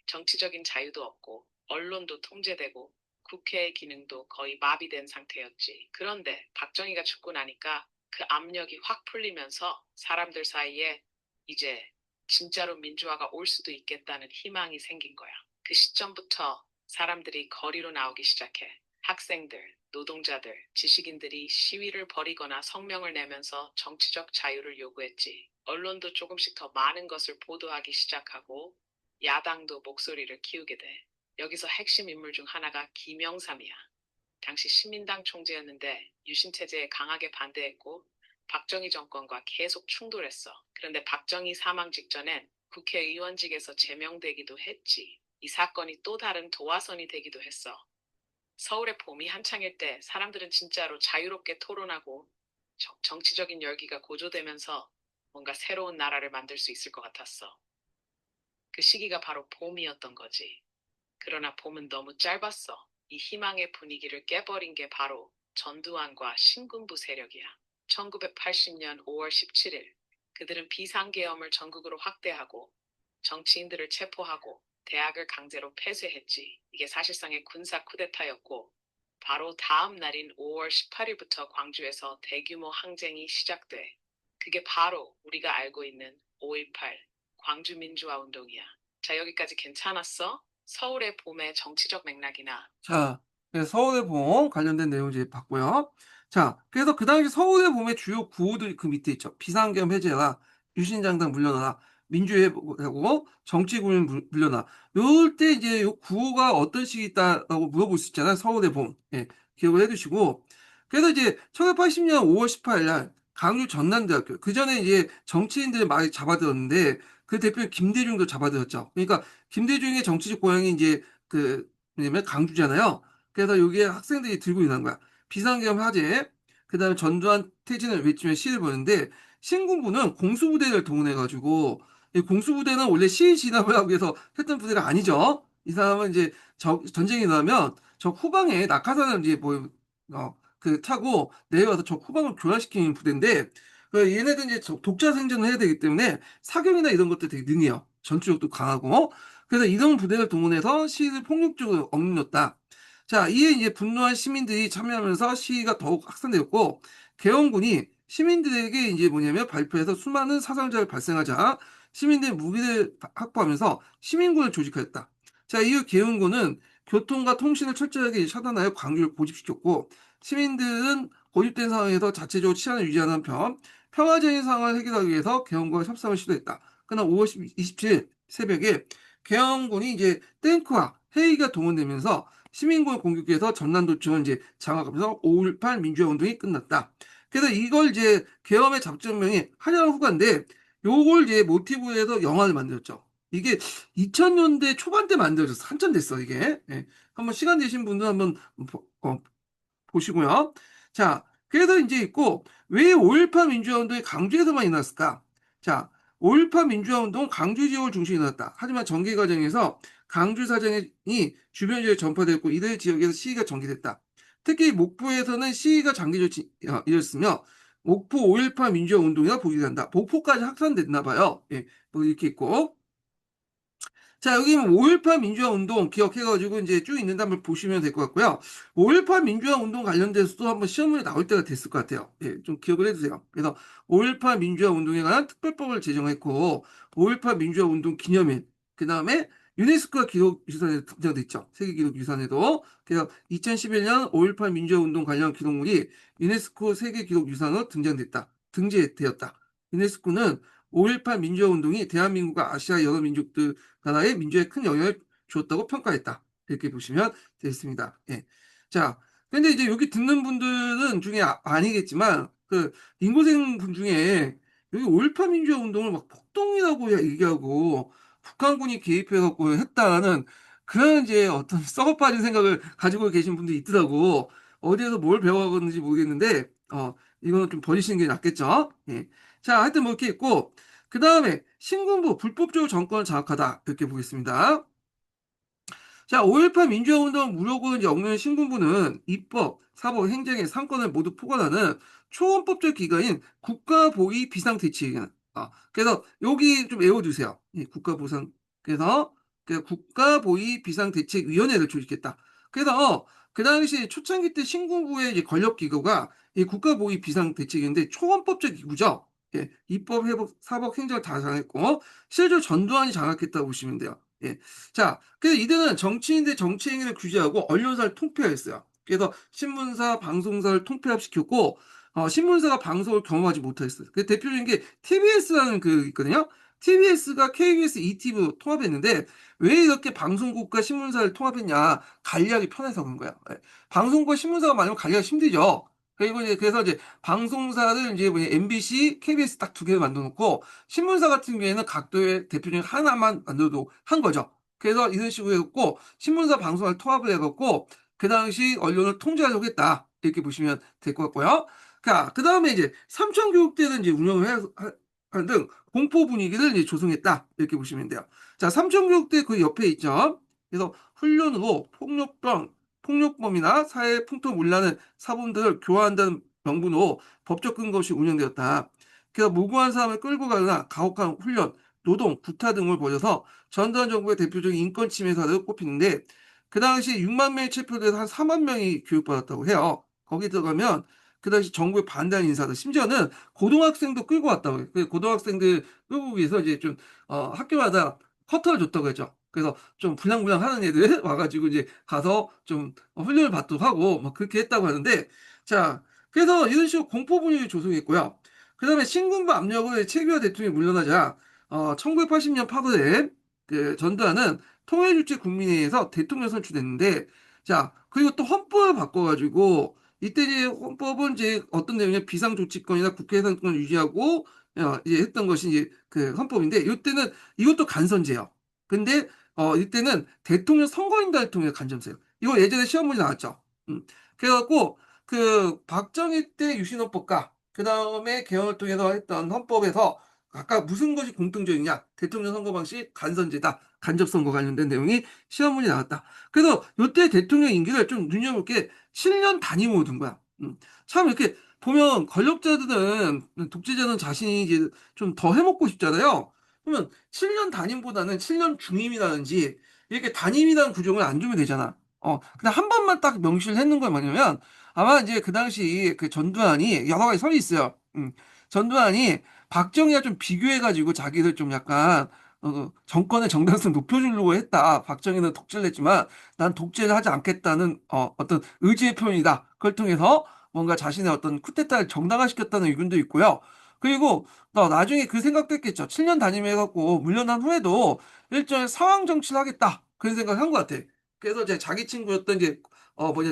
정치적인 자유도 없고 언론도 통제되고 국회의 기능도 거의 마비된 상태였지. 그런데 박정희가 죽고 나니까 그 압력이 확 풀리면서 사람들 사이에 이제 진짜로 민주화가 올 수도 있겠다는 희망이 생긴 거야. 그 시점부터 사람들이 거리로 나오기 시작해. 학생들, 노동자들, 지식인들이 시위를 벌이거나 성명을 내면서 정치적 자유를 요구했지. 언론도 조금씩 더 많은 것을 보도하기 시작하고 야당도 목소리를 키우게 돼. 여기서 핵심 인물 중 하나가 김영삼이야. 당시 시민당 총재였는데 유신 체제에 강하게 반대했고 박정희 정권과 계속 충돌했어. 그런데 박정희 사망 직전엔 국회의원직에서 제명되기도 했지. 이 사건이 또 다른 도화선이 되기도 했어. 서울의 봄이 한창일 때 사람들은 진짜로 자유롭게 토론하고 정치적인 열기가 고조되면서 뭔가 새로운 나라를 만들 수 있을 것 같았어. 그 시기가 바로 봄이었던 거지. 그러나 봄은 너무 짧았어. 이 희망의 분위기를 깨버린 게 바로 전두환과 신군부 세력이야. 1980년 5월 17일, 그들은 비상계엄을 전국으로 확대하고 정치인들을 체포하고 대학을 강제로 폐쇄했지. 이게 사실상의 군사 쿠데타였고, 바로 다음 날인 5월 18일부터 광주에서 대규모 항쟁이 시작돼. 그게 바로 우리가 알고 있는 5.18 광주 민주화 운동이야. 자, 여기까지 괜찮았어? 서울의 봄의 정치적 맥락이나 자, 그래서 서울의 봄 관련된 내용 이제 봤고요. 자, 그래서 그 당시 서울의 봄의 주요 구호들이 그 밑에 있죠. 비상계엄 해제라, 유신장당 물러나라, 민주회복하고 정치구민 물러나. 요럴 때 이제 요 구호가 어떤 식이 있다라고 물어볼 수 있잖아요. 서울의 봄. 예, 기억을 해두시고. 그래서 이제 1980년 5월 18일 날 강주 전남대학교. 그 전에 이제 정치인들 많이 잡아들었는데 그 대표 김대중도 잡아들었죠. 그러니까 김대중의 정치적 고향이 이제 왜냐면 강주잖아요. 그래서 여기에 학생들이 들고 있는 거야. 비상계엄 화재, 그 다음에 전두환 퇴진을 외치며 시를 보는데, 신군부는 공수부대를 동원해가지고, 이 공수부대는 원래 시위 진압을 하기 위해서 했던 부대가 아니죠. 이 사람은 이제 전쟁이 나면 저 후방에 낙하산을 이제 타고 내려와서 저 후방을 교란시키는 부대인데, 얘네들 이제 독자 생존을 해야 되기 때문에 사격이나 이런 것도 되게 능해요. 전투력도 강하고. 그래서 이런 부대를 동원해서 시위를 폭력적으로 억눌렀다. 자, 이에 이제 분노한 시민들이 참여하면서 시위가 더욱 확산되었고, 개헌군이 시민들에게 이제 뭐냐면 발표해서 수많은 사상자를 발생하자 시민들이 무기를 확보하면서 시민군을 조직하였다. 자, 이후 개헌군은 교통과 통신을 철저하게 차단하여 광주를 고집시켰고, 시민들은 고립된 상황에서 자체적으로 치안을 유지하는 한편, 평화적인 상황을 해결하기 위해서 개헌군과 협상을 시도했다. 그러나 5월 27일 새벽에 개헌군이 이제 탱크와 헬기가 동원되면서 시민군을 공격해서 전남도청을 이제 장악하면서 5.18 민주화 운동이 끝났다. 그래서 이걸 이제 계엄의 작전명이 한양 후가인데 요걸 이제 모티브로 해서 영화를 만들었죠. 이게 2000년대 초반 때 만들어졌어. 한참 됐어, 이게. 예. 한번 시간 되신 분들 한번 보시고요. 자, 그래서 이제 있고, 왜 5.18 민주화 운동이 강주에서만 일어났을까? 자, 5.18 민주화 운동은 강주 지역을 중심으로 일어났다. 하지만 전개 과정에서 강주 사정이 주변 지역에 전파되었고, 이들 지역에서 시위가 전개됐다. 특히 목포에서는 시위가 장기적으로 이뤘으며, 목포 5.18 민주화 운동이라 보기도 한다. 목포까지 확산됐나 봐요. 예, 뭐 이렇게 있고. 자, 여기 5.18 민주화 운동 기억해가지고 이제 쭉 있는데 한번 보시면 될 것 같고요. 5.18 민주화 운동 관련돼서도 한번 시험문에 나올 때가 됐을 것 같아요. 예, 좀 기억을 해두세요. 그래서 5.18 민주화 운동에 관한 특별법을 제정했고, 5.18 민주화 운동 기념일, 그 다음에 유네스코 기록유산에 등장돼 있죠. 세계기록유산에도. 그래서 2011년 5.18 민주화 운동 관련 기록물이 유네스코 세계기록유산으로 등재되었다. 유네스코는 5.18 민주화 운동이 대한민국과 아시아 여러 민족들 나라의 민주에 큰 영향을 주었다고 평가했다. 이렇게 보시면 되겠습니다. 예. 자, 근데 이제 여기 듣는 분들은 중에 아니겠지만, 그, 인고생 분 중에 여기 5.18 민주화 운동을 막 폭동이라고 얘기하고, 북한군이 개입해갖고 했다라는 그런 이제 어떤 썩어빠진 생각을 가지고 계신 분들이 있더라고. 어디에서 뭘 배워가는지 모르겠는데, 이거는 좀 버리시는 게 낫겠죠? 예. 자, 하여튼 뭐 이렇게 있고, 그 다음에 신군부 불법적으로 정권을 장악하다 이렇게 보겠습니다. 자, 5.18 민주화 운동 무력을 이제 억누르는 신군부는 입법, 사법, 행정의 상권을 모두 포괄하는 초헌법적 기관인 국가보위 비상대책위원. 그래서 여기 좀 외워두세요. 국가보상. 그래서 그 국가보위 비상대책위원회를 조직했다. 그래서 그 당시 초창기 때 신군부의 이제 권력 기구가 이 국가보위 비상대책위인데 초헌법적 기구죠. 예, 입법, 회복, 사법, 행정을 다 장악했고 실제로 전두환이 장악했다고 보시면 돼요. 예. 자, 그래서 이들은 정치인들 정치행위를 규제하고 언론사를 통폐했어요. 그래서 신문사, 방송사를 통폐합시켰고, 신문사가 방송을 경험하지 못했어요. 그 대표적인 게 TBS라는 그 있거든요. TBS가 KBS, ETV 통합했는데 왜 이렇게 방송국과 신문사를 통합했냐? 관리하기 편해서 그런 거야. 예. 방송국과 신문사가 많으면 관리하기 힘들죠. 그리고 이제 그래서 이제 방송사를 이제 뭐냐 MBC, KBS 딱 두 개를 만들어 놓고 신문사 같은 경우에는 각도의 대표적인 하나만 만들어도 한 거죠. 그래서 이런 식으로 해갖고 신문사 방송을 통합을 해갖고 그 당시 언론을 통제하려고 했다. 이렇게 보시면 될 것 같고요. 자, 그 다음에 이제 삼천교육대를 이제 운영을 하는 등 공포 분위기를 이제 조성했다. 이렇게 보시면 돼요. 자, 삼천교육대 그 옆에 있죠. 그래서 훈련으로 폭력범이나 사회 풍토 문란을 사범들을 교화한다는 명분으로 법적 근거 없이 운영되었다. 그래서 무고한 사람을 끌고 가거나 가혹한 훈련, 노동, 구타 등을 벌여서 전두환 정부의 대표적인 인권 침해 사례로 꼽히는데 그 당시 6만 명이 체포돼서 한 4만 명이 교육받았다고 해요. 거기 들어가면 그 당시 정부에 반대하는 인사들 심지어는 고등학생도 끌고 왔다고 해요. 그 고등학생들 끌고 위해서 이제 좀 학교마다 커터를 줬다고 했죠. 그래서 좀 불량불량 하는 애들 와가지고 이제 가서 좀 훈련을 받도록 하고 막 그렇게 했다고 하는데 자 그래서 이런 식으로 공포 분위기 조성했고요. 그 다음에 신군부 압력을 최규하 대통령이 물러나자 1980년 8월에 그 전두환은 통일주체 국민회의에서 대통령 선출됐는데 자 그리고 또 헌법을 바꿔가지고 이때 이제 헌법은 이제 어떤 내용이냐 비상조치권이나 국회 해상권을 유지하고 이제 했던 것이 이제 그 헌법인데 이때는 이것도 간선제요. 근데 이때는 대통령 선거인단을 통해 간점세요. 이거 예전에 시험 문제 나왔죠. 그래갖고 그 박정희 때 유신헌법과 그 다음에 개헌을 통해서 했던 헌법에서 아까 무슨 것이 공통적이냐? 대통령 선거 방식 간선제다. 간접선거 관련된 내용이 시험문이 나왔다. 그래서 이때 대통령 임기를 좀 눈여볼 게 7년 단위로 둔 거야. 참 이렇게 보면 권력자들은 독재자는 자신이 이제 좀 더 해먹고 싶잖아요. 그러면 7년 단임보다는 7년 중임이라든지 이렇게 단임이라는 구조를 안 주면 되잖아. 그냥 한 번만 딱 명시를 했는 건 뭐냐면 아마 이제 그 당시 그 전두환이 여러 가지 설이 있어요. 전두환이 박정희와 좀 비교해가지고 자기를 좀 약간 정권의 정당성 높여주려고 했다. 박정희는 독재를 했지만 난 독재를 하지 않겠다는 어떤 의지의 표현이다. 그걸 통해서 뭔가 자신의 어떤 쿠데타를 정당화시켰다는 의견도 있고요. 그리고 나중에 그 생각도 했겠죠. 7년 단임해갖고 물러난 후에도 일종의 상황 정치를 하겠다. 그런 생각을 한 것 같아. 그래서 이제 자기 친구였던 이제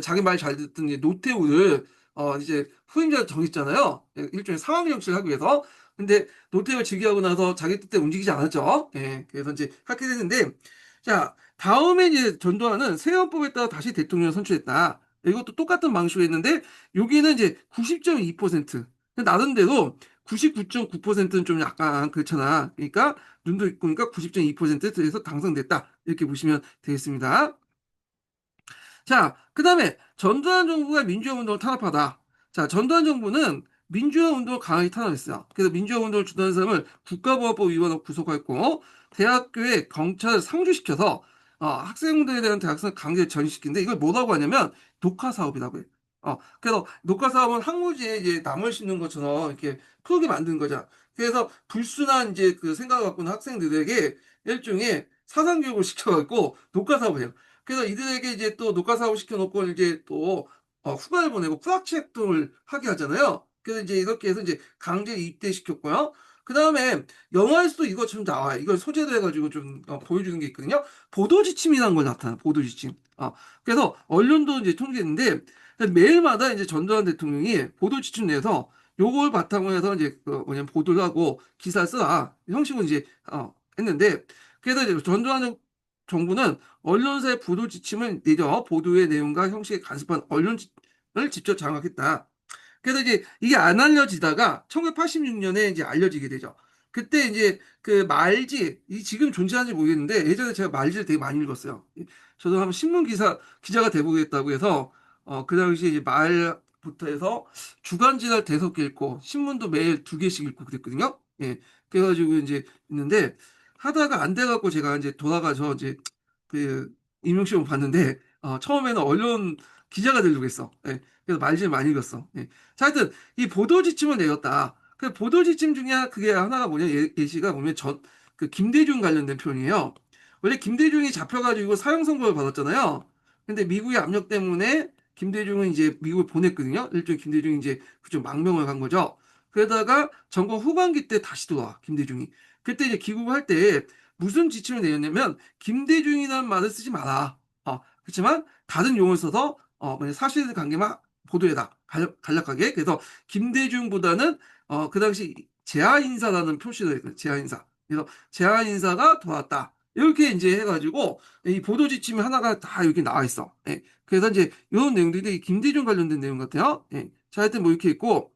자기 말 잘 듣던 이제 노태우를 이제 후임자로 정했잖아요. 일종의 상황 정치를 하기 위해서. 근데 노태우를 즉위하고 나서 자기 뜻대로 움직이지 않았죠. 예, 그래서 이제 그렇게 됐는데 자 다음에 이제 전두환은 새 헌법에 따라 다시 대통령을 선출했다. 이것도 똑같은 방식으로 했는데 여기는 이제 90.2%. 나름대로 99.9%는 좀 약간 그렇잖아. 그러니까 눈도 있고 그러니까 90.2%에서 당선됐다. 이렇게 보시면 되겠습니다. 자, 그 다음에 전두환 정부가 민주화 운동을 탄압하다. 자, 전두환 정부는 민주화 운동을 강하게 탄압했어요. 그래서 민주화 운동을 주도한 사람을 국가보안법 위반으로 구속했고, 대학교에 경찰을 상주시켜서 학생들에 대한 대학생 강제 전시시키는데 이걸 뭐라고 하냐면 녹화 사업이라고 해요. 그래서 녹화 사업은 학무지에 이제 나물 심는 것처럼 이렇게 크게 만드는 거죠. 그래서 불순한 이제 그 생각을 갖고 있는 학생들에게 일종의 사상 교육을 시켜갖고 녹화 사업을 해요. 그래서 이들에게 이제 또 녹화 사업 시켜놓고 이제 또 휴가를 보내고 프락치 활동을 하게 하잖아요. 그래서 이제 이렇게 해서 이제 강제 입대시켰고요. 그 다음에 영화에서도 이거 좀 나와요. 이걸 소재로 해가지고 좀 보여주는 게 있거든요. 보도지침이라는 걸 나타나. 보도지침. 그래서 언론도 이제 통제했는데 매일마다 이제 전두환 대통령이 보도지침 내서 요걸 바탕으로 해서 이제 그 뭐냐면 보도를 하고 기사 쓰라 형식으로 이제 했는데 그래서 이제 전두환 정부는 언론사의 보도 지침을 내려 보도의 내용과 형식에 간섭한 언론을 직접 장악했다. 그래서 이제 이게 안 알려지다가 1986년에 이제 알려지게 되죠. 그때 이제 그 말지, 이 지금 존재하는지 모르겠는데 예전에 제가 말지를 되게 많이 읽었어요. 저도 한번 신문 기자가 돼보겠다고 해서 그 당시 이제 말부터 해서 주간지를 대석 개 읽고 신문도 매일 두 개씩 읽고 그랬거든요. 예. 그래가지고 이제 있는데 하다가 안 돼갖고 제가 이제 돌아가서 이제 그 임용시험 봤는데 처음에는 언론 기자가 되려고 했어. 예. 그래서 말질 많이 읽었어. 예. 자, 하여튼 이 보도 지침을 내렸다. 그 보도 지침 중에 그게 하나가 뭐냐 예시가 보면 그 김대중 관련된 표현이에요. 원래 김대중이 잡혀가지고 사형 선고를 받았잖아요. 근데 미국의 압력 때문에 김대중은 이제 미국을 보냈거든요. 일종의 김대중이 이제 그쪽 망명을 간 거죠. 그러다가 정권 후반기 때 다시 돌아와 김대중이. 그때 이제 귀국할 때 무슨 지침을 내렸냐면 김대중이라는 말을 쓰지 마라. 그렇지만 다른 용어를 써서 사실관계만 보도해라. 간략하게. 그래서 김대중보다는 그 당시 재하인사라는 표시를 했거든요. 재하인사. 그래서 재하인사가 돌아왔다. 이렇게 이제 해가지고 이 보도 지침이 하나가 다 여기 나와 있어. 예. 그래서 이제 이런 내용들이 김대중 관련된 내용 같아요. 예. 자, 하여튼 뭐 이렇게 있고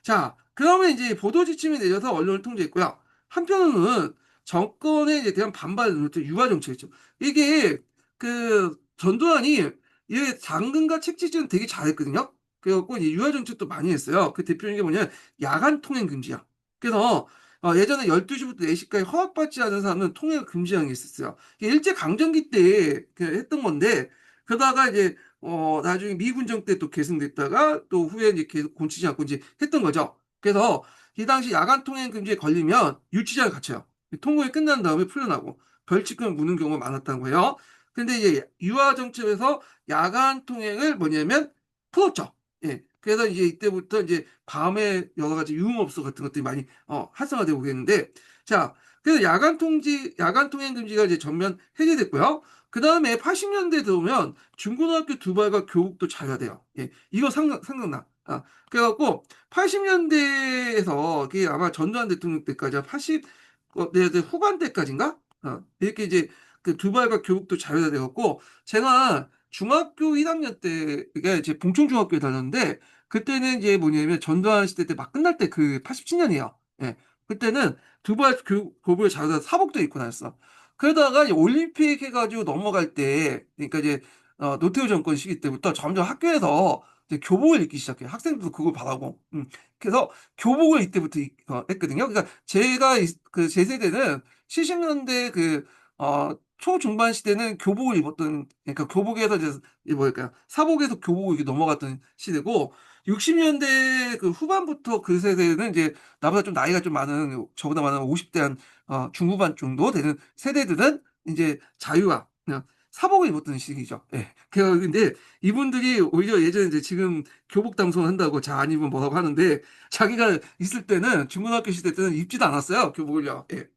자, 그러면 이제 보도 지침이 내려서 언론을 통제했고요. 한편으로는 정권에 이제 대한 반발을 또 유화 정책이죠. 이게 그 전두환이 이 당근과 책지질은 되게 잘했거든요. 그래갖고 이제 유화 정책도 많이 했어요. 그 대표적인 게 뭐냐면 야간 통행 금지야. 그래서 예전에 12시부터 4시까지 허락받지 않은 사람은 통행을 금지하는 게 있었어요. 이게 일제 강점기 때 했던 건데 그러다가 이제 나중에 미군정 때 또 계승됐다가 또 후에 이제 계속 곤치지 않고 이제 했던 거죠. 그래서 이 당시 야간 통행 금지에 걸리면 유치장을 갇혀요. 통보이 끝난 다음에 풀려나고 벌칙금을 무는 경우가 많았다는 거예요. 근데 이제 유화 정책에서 야간 통행을 뭐냐면 풀었죠. 예. 그래서 이제 이때부터 이제 밤에 여러 가지 유흥업소 같은 것들이 많이 활성화되고 그랬는데 자, 그래서 야간 통행 금지가 이제 전면 해제됐고요. 그 다음에 80년대 들어오면 중고등학교 두발과 교육도 자유화돼요. 예, 이거 생각나. 그래갖고 80년대에서 그게 아마 전두환 대통령 때까지 80년대 후반대까지인가? 이렇게 이제 그 두발과 교육도 자유화돼갖고 제가 중학교 1학년 때 이게 이제 봉천중학교에 다녔는데 그때는 이제 뭐냐면 전두환 시대 때 막 끝날 때 그 87년이에요. 예, 그때는 두발 교부에 자유화 사복도 입고 다녔어. 그러다가 이제 올림픽 해가지고 넘어갈 때, 그러니까 이제 노태우 정권 시기 때부터 점점 학교에서 이제 교복을 입기 시작해요. 학생들도 그걸 바라고. 그래서 교복을 이때부터 했거든요. 그러니까 제 세대는 70년대 초중반 시대는 교복을 입었던, 그러니까 교복에서 이제 뭐랄까요, 사복에서 교복을 이렇게 넘어갔던 시대고, 60년대 그 후반부터 그 세대는 이제 나보다 좀 나이가 좀 많은, 저보다 많은 50대 한 중후반 정도 되는 세대들은 이제 자유화, 그냥 사복을 입었던 시기죠. 예. 근데 이분들이 오히려 예전에 이제 지금 교복 방송 한다고 자 안 입으면 뭐라고 하는데 자기가 있을 때는 중고등학교 시대 때는 입지도 않았어요. 교복을요. 예.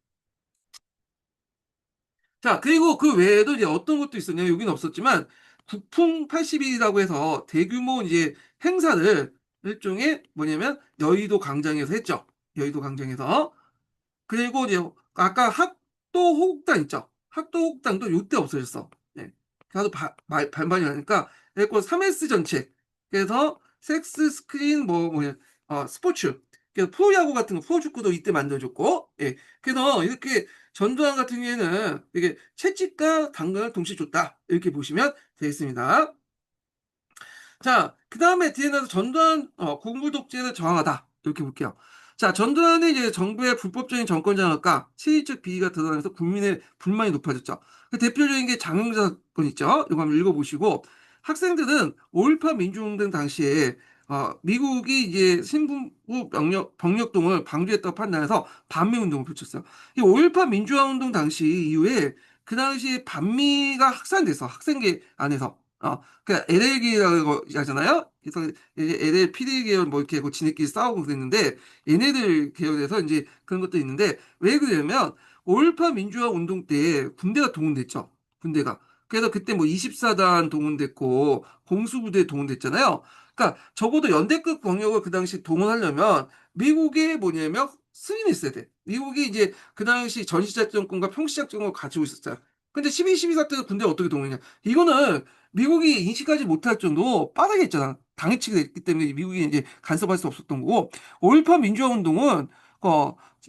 자, 그리고 그 외에도 이제 어떤 것도 있었냐, 여기는 없었지만, 국풍 80일이라고 해서 대규모 이제 행사를 일종의 뭐냐면 여의도 광장에서 했죠. 여의도 광장에서. 그리고 이제 아까 학도 호국당 있죠. 학도 호국당도 요때 없어졌어. 네. 하도 반반이 나니까 그래서 3S 정책. 그래서 섹스, 스크린, 스포츠. 그래서 프로야구 같은 거, 프로축구도 이때 만들어줬고, 예. 그래서 이렇게 전두환 같은 경우에는 이게 채찍과 당근을 동시에 줬다. 이렇게 보시면 되겠습니다. 자, 그 다음에 뒤에 나서 전두환 공부 독재를 저항하다 이렇게 볼게요. 자, 전두환은 이제 정부의 불법적인 정권 장악과 체질적 비리가 드러나면서 국민의 불만이 높아졌죠. 그 대표적인 게 장영자 사건 있죠. 이거 한번 읽어보시고 학생들은 5.18 민주운동 당시에 미국이 이제 신분부 병력동을 방조했다고 판단해서 반미운동을 펼쳤어요. 이 5.18 민주화운동 당시 이후에 그 당시 반미가 확산돼서 학생계 안에서 그 LL기라고 하잖아요. 그래서 이제 LL, PD 계열 뭐 이렇게 지네끼리 싸우고 그랬는데 얘네들 계열에서 이제 그런 것도 있는데 왜 그러냐면 5.18 민주화 운동 때 군대가 동원됐죠. 군대가. 그래서 그때 뭐 24단 동원됐고 공수부대 동원됐잖아요. 그러니까 적어도 연대급 병력을 그 당시 동원하려면 미국이 뭐냐면 승인했어야 돼. 미국이 이제 그 당시 전시작전권과 평시작전권을 가지고 있었어요. 근데 12.12 사태에서 군대가 어떻게 동원했냐? 이거는 미국이 인식하지 못할 정도로 빠르게 했잖아. 당해치게 됐기 때문에 미국이 이제 간섭할 수 없었던 거고, 5.18 민주화 운동은,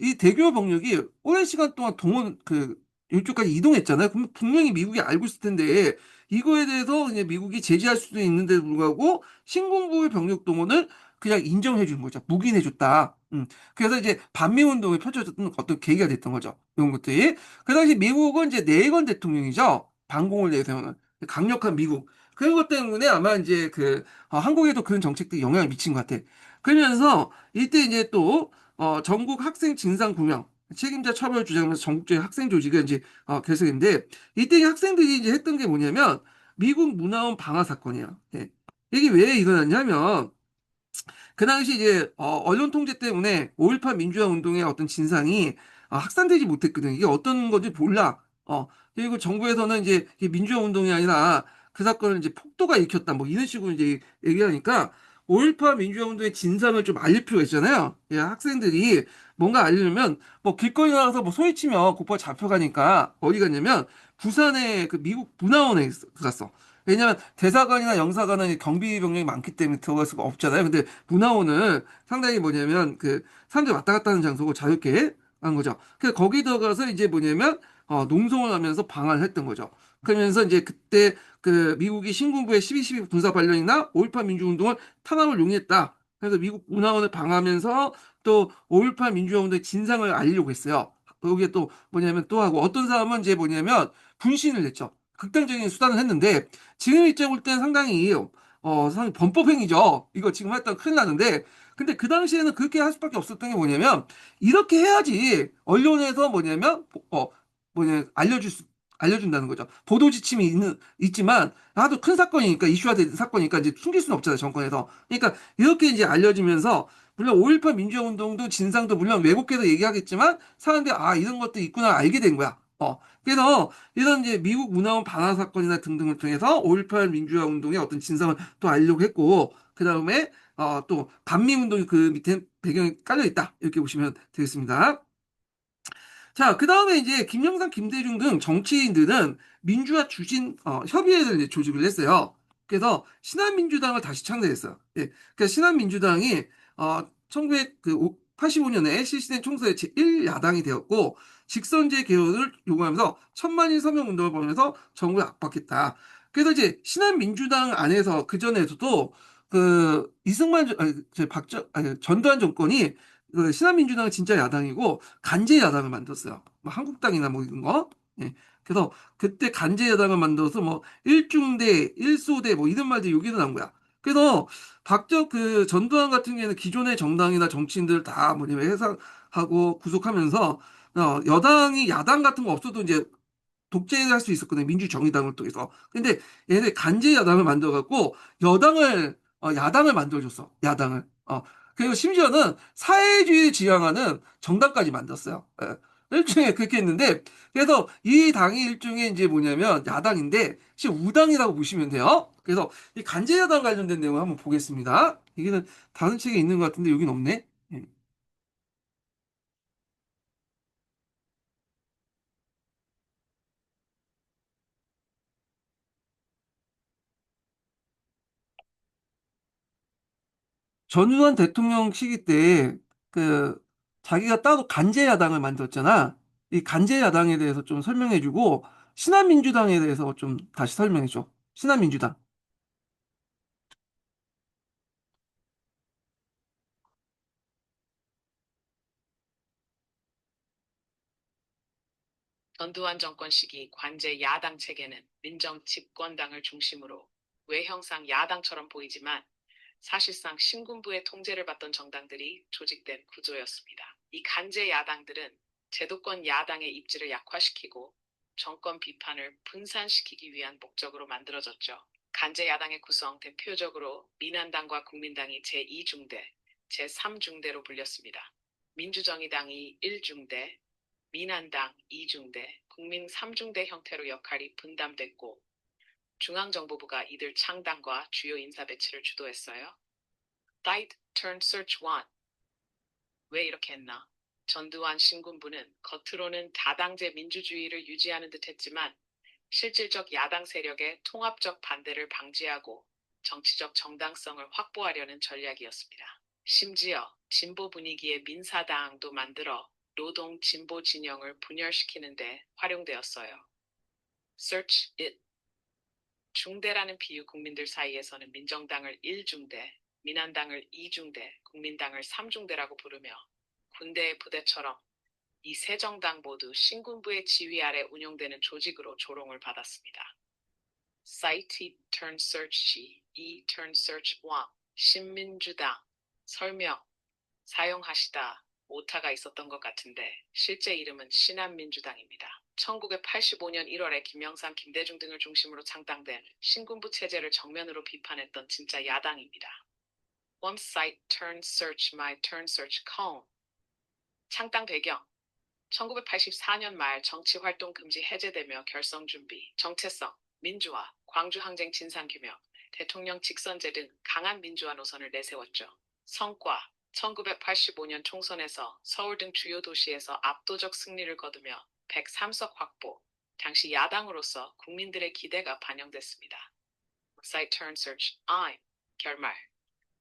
이 대규모 병력이 오랜 시간 동안 이쪽까지 이동했잖아요. 그럼 분명히 미국이 알고 있을 텐데, 이거에 대해서 이제 미국이 제재할 수도 있는데도 불구하고, 신공부의 병력 동원을 그냥 인정해 준 거죠. 묵인해 줬다. 그래서 이제 반미운동이 펼쳐졌던 어떤 계기가 됐던 거죠. 이런 것들이. 그 당시 미국은 이제 레이건 대통령이죠. 반공을 내세우는. 강력한 미국. 그런 것 때문에 아마 이제 한국에도 그런 정책들이 영향을 미친 것 같아. 그러면서 이때 이제 또, 전국 학생 진상 규명, 책임자 처벌 주장하면서 전국적인 학생 조직을 이제, 결성했는데, 이때 이 학생들이 이제 했던 게 뭐냐면, 미국 문화원 방화 사건이에요. 예. 이게 왜 일어났냐면, 그 당시 이제 언론 통제 때문에 5.18 민주화 운동의 어떤 진상이 확산되지 못했거든. 이게 어떤 건지 몰라. 그리고 정부에서는 이제 이게 민주화 운동이 아니라 그 사건을 이제 폭도가 일으켰다. 뭐 이런 식으로 이제 얘기하니까 5.18 민주화 운동의 진상을 좀 알릴 필요가 있잖아요. 예, 학생들이 뭔가 알리려면 뭐 길거리 나가서 뭐 소리치면 곧바로 잡혀가니까 어디 갔냐면 부산에 그 미국 문화원에 갔어. 왜냐면 대사관이나 영사관은 경비 병력이 많기 때문에 들어갈 수가 없잖아요. 근데 문화원은 상당히 뭐냐면 사람들이 왔다 갔다 하는 장소고 자유롭게 한 거죠. 그래서 거기 들어가서 이제 뭐냐면 농성을 하면서 방한을 했던 거죠. 그러면서 이제 그때 미국이 신군부의 12.12 군사 반란이나 5.18 민주운동을 탄압을 용인했다. 그래서 미국 문화원을 방하면서 또 5.18 민주화운동의 진상을 알리려고 했어요. 여기에 또 뭐냐면 또 하고 어떤 사람은 이제 뭐냐면 분신을 했죠. 극단적인 수단을 했는데 지금 입장 볼 때는 상당히 범법행위죠. 이거 지금 했다가 큰일 나는데, 근데 그 당시에는 그렇게 할 수밖에 없었던 게 뭐냐면, 이렇게 해야지 언론에서 알려준다는 거죠. 보도 지침이 있지만, 나도 큰 사건이니까, 이슈화 된 사건이니까 이제 숨길 수는 없잖아요, 정권에서. 그러니까 이렇게 이제 알려지면서, 물론 5.18 민주화운동도 진상도 물론 왜곡해서 얘기하겠지만, 사람들이 이런 것도 있구나 알게 된 거야. 그래서 이런 이제 미국 문화원 반환 사건이나 등등을 통해서 5.18 민주화 운동의 어떤 진상을 또 알려고 했고, 그 다음에 또 반미 운동이 그 밑에 배경이 깔려 있다 이렇게 보시면 되겠습니다. 자, 그 다음에 이제 김영삼, 김대중 등 정치인들은 민주화 추진 협의회를 이제 조직을 했어요. 그래서 신한민주당을 다시 창설했어요. 예, 그러니까 신한민주당이 1985년에 실시된 총선의 제1야당이 되었고 직선제 개헌을 요구하면서 천만인 서명 운동을 벌이면서 정부에 압박했다. 그래서 이제 신한민주당 안에서 그 전에도 전두환 정권이 신한민주당은 진짜 야당이고 간제 야당을 만들었어요. 뭐 한국당이나 뭐 이런 거. 예. 그래서 그때 간제 야당을 만들어서 뭐 일중대, 일소대 뭐 이런 말들이 여기도 나온 거야. 그래서 전두환 같은 경우에는 기존의 정당이나 정치인들 다 뭐냐면 해산하고 구속하면서 여당이 야당 같은 거 없어도 이제 독재를 할 수 있었거든요. 민주정의당을 통해서. 근데 얘네 간제 야당을 만들어갖고 야당을 만들어줬어. 야당을. 그리고 심지어는 사회주의 지향하는 정당까지 만들었어요. 예. 일종의 그렇게 했는데, 그래서 이 당이 일종의 이제 뭐냐면 야당인데, 지금 우당이라고 보시면 돼요. 그래서 이 간제 야당 관련된 내용을 한번 보겠습니다. 이게는 다른 책에 있는 것 같은데 여긴 없네. 예. 전두환 대통령 시기 때 그 자기가 따로 간제 야당을 만들었잖아. 이 간제 야당에 대해서 좀 설명해주고 신한민주당에 대해서 좀 다시 설명해줘. 신한민주당. 전두환 정권 시기 관제 야당 체계는 민정 집권당을 중심으로 외형상 야당처럼 보이지만 사실상 신군부의 통제를 받던 정당들이 조직된 구조였습니다. 이 간제 야당들은 제도권 야당의 입지를 약화시키고 정권 비판을 분산시키기 위한 목적으로 만들어졌죠. 간제 야당의 구성 대표적으로 민한당과 국민당이 제2중대, 제3중대로 불렸습니다. 민주정의당이 1중대, 민한당 2중대, 국민 3중대 형태로 역할이 분담됐고 중앙정보부가 이들 창당과 주요 인사 배치를 주도했어요. Site Turn Search 1. 왜 이렇게 했나? 전두환 신군부는 겉으로는 다당제 민주주의를 유지하는 듯 했지만 실질적 야당 세력의 통합적 반대를 방지하고 정치적 정당성을 확보하려는 전략이었습니다. 심지어 진보 분위기의 민사당도 만들어 노동 진보 진영을 분열시키는데 활용되었어요. Search it. 중대라는 비유 국민들 사이에서는 민정당을 1중대, 민한당을 2중대, 국민당을 3중대라고 부르며 군대의 부대처럼 이 세 정당 모두 신군부의 지휘 아래 운영되는 조직으로 조롱을 받았습니다. Cite turn search 시, E turn search 1, 신민주당, 설명, 사용하시다, 오타가 있었던 것 같은데 실제 이름은 신한민주당입니다. 1985년 1월에 김영삼, 김대중 등을 중심으로 창당된 신군부 체제를 정면으로 비판했던 진짜 야당입니다. One site turn search my turn search cone. 창당 배경 1984년 말 정치활동 금지 해제되며 결성 준비, 정체성, 민주화, 광주항쟁 진상규명, 대통령 직선제 등 강한 민주화 노선을 내세웠죠. 성과 1985년 총선에서 서울 등 주요 도시에서 압도적 승리를 거두며 103석 확보, 당시 야당으로서 국민들의 기대가 반영됐습니다. Site turn search, I'm, 결말.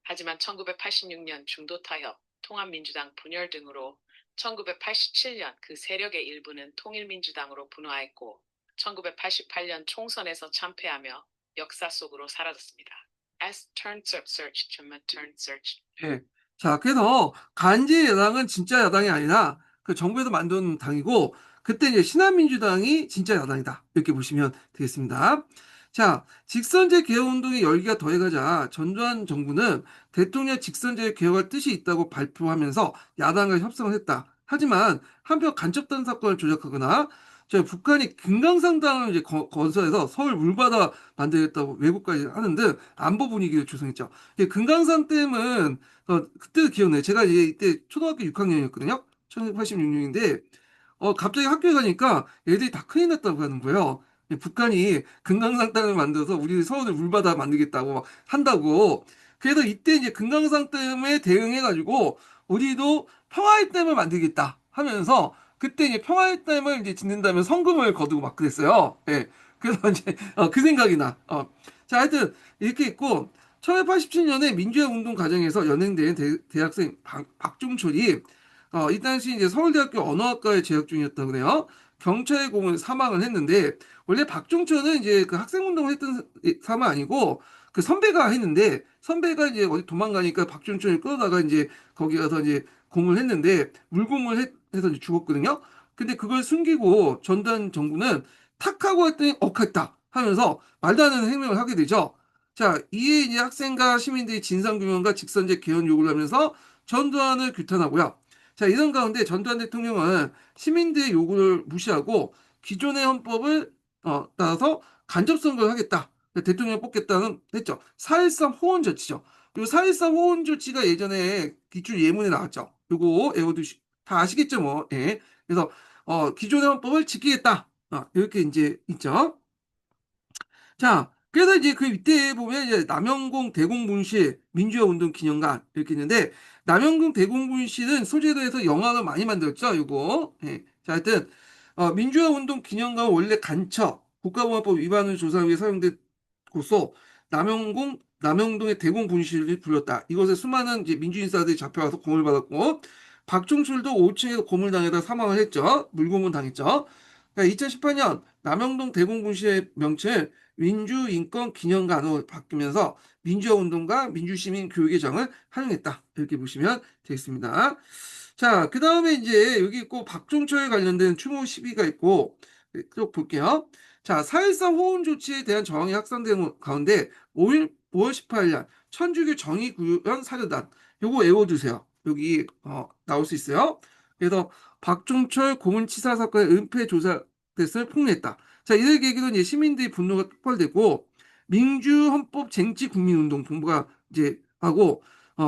하지만 1986년 중도 타협, 통합민주당 분열 등으로 1987년 그 세력의 일부는 통일민주당으로 분화했고 1988년 총선에서 참패하며 역사 속으로 사라졌습니다. S turn search, turn search. 예. 자, 그래서 간제 야당은 진짜 야당이 아니라 그 정부에서 만든 당이고 그때 이제 신한민주당이 진짜 야당이다. 이렇게 보시면 되겠습니다. 자, 직선제 개혁 운동의 열기가 더해가자 전두환 정부는 대통령 직선제 개혁할 뜻이 있다고 발표하면서 야당과 협상을 했다. 하지만 한편 간첩단 사건을 조작하거나 북한이 금강산당을 이제 건설해서 서울 물바다 만들겠다고 왜곡까지 하는 등 안보 분위기를 조성했죠. 금강산 댐은 그때 기억나요. 제가 이제 이때 초등학교 6학년이었거든요. 1986년인데 갑자기 학교에 가니까 애들이 다 큰일 났다고 하는 거예요. 북한이 금강산 댐을 만들어서 우리 서울을 물바다 만들겠다고 막 한다고. 그래서 이때 이제 금강산 댐에 대응해가지고 우리도 평화의 댐을 만들겠다 하면서 그때 이제 평화의 댐을 이제 짓는다면 성금을 거두고 막 그랬어요. 예. 그래서 이제 그 생각이 나. 자, 하여튼 이렇게 있고 1987년에 민주화 운동 과정에서 연행된 대학생 박종철이 이 당시 이제 서울대학교 언어학과에 재학 중이었다고 그래요. 경찰의 공을 사망을 했는데 원래 박종철은 이제 그 학생 운동을 했던 사람 아니고 그 선배가 했는데 선배가 이제 어디 도망가니까 박종철이 끌어다가 이제 거기 가서 이제 공을 했는데 물공을 해서 이제 죽었거든요. 근데 그걸 숨기고 전두환 정부는 탁하고 했더니 억했다 하면서 말도 안 되는 행동을 하게 되죠. 자, 이에 이제 학생과 시민들이 진상규명과 직선제 개헌 요구를 하면서 전두환을 규탄하고요. 자, 이런 가운데 전두환 대통령은 시민들의 요구를 무시하고 기존의 헌법을 따라서 간접선거를 하겠다. 대통령 뽑겠다는 했죠. 4.13 호원 조치죠. 요 4.13 호원 조치가 예전에 기출 예문에 나왔죠. 요거 외워두시 다 아시겠죠, 뭐. 예. 그래서 기존의 헌법을 지키겠다. 이렇게 이제 있죠. 자, 그래서 이제 그 밑에 보면 이제 남영공 대공분실 민주화 운동 기념관 이렇게 있는데 남영공 대공분실은 소재로 해서 영화를 많이 만들었죠, 이거. 예. 자, 하여튼 민주화 운동 기념관은 원래 간첩 국가보안법 위반을 조사하기 위해 사용된 곳으로 남영공 남영동의 대공분실이 불렸다. 이곳에 수많은 이제 민주인사들이 잡혀와서 고문을 받았고 박종철도 5층에서 고문당해다 사망을 했죠. 물고문 당했죠. 그러니까 2018년 남영동 대공분실의 명칭을 민주인권기념관으로 바뀌면서 민주화운동가 민주시민교육의 정을 활용했다. 이렇게 보시면 되겠습니다. 자, 그 다음에 이제 여기 있고 박종철 관련된 추모 시비가 있고 또 볼게요. 자, 4.14 호응 조치에 대한 저항이 확산된 가운데 5월 18일 날 천주교 정의구현 사료단 요거 외워두세요. 여기 나올 수 있어요. 그래서 박종철 고문치사 사건의 은폐 조사 됐을 폭로했다. 자, 이를 계기로 이제 시민들의 분노가 폭발되고 민주헌법 쟁취국민운동 본부가 이제 하고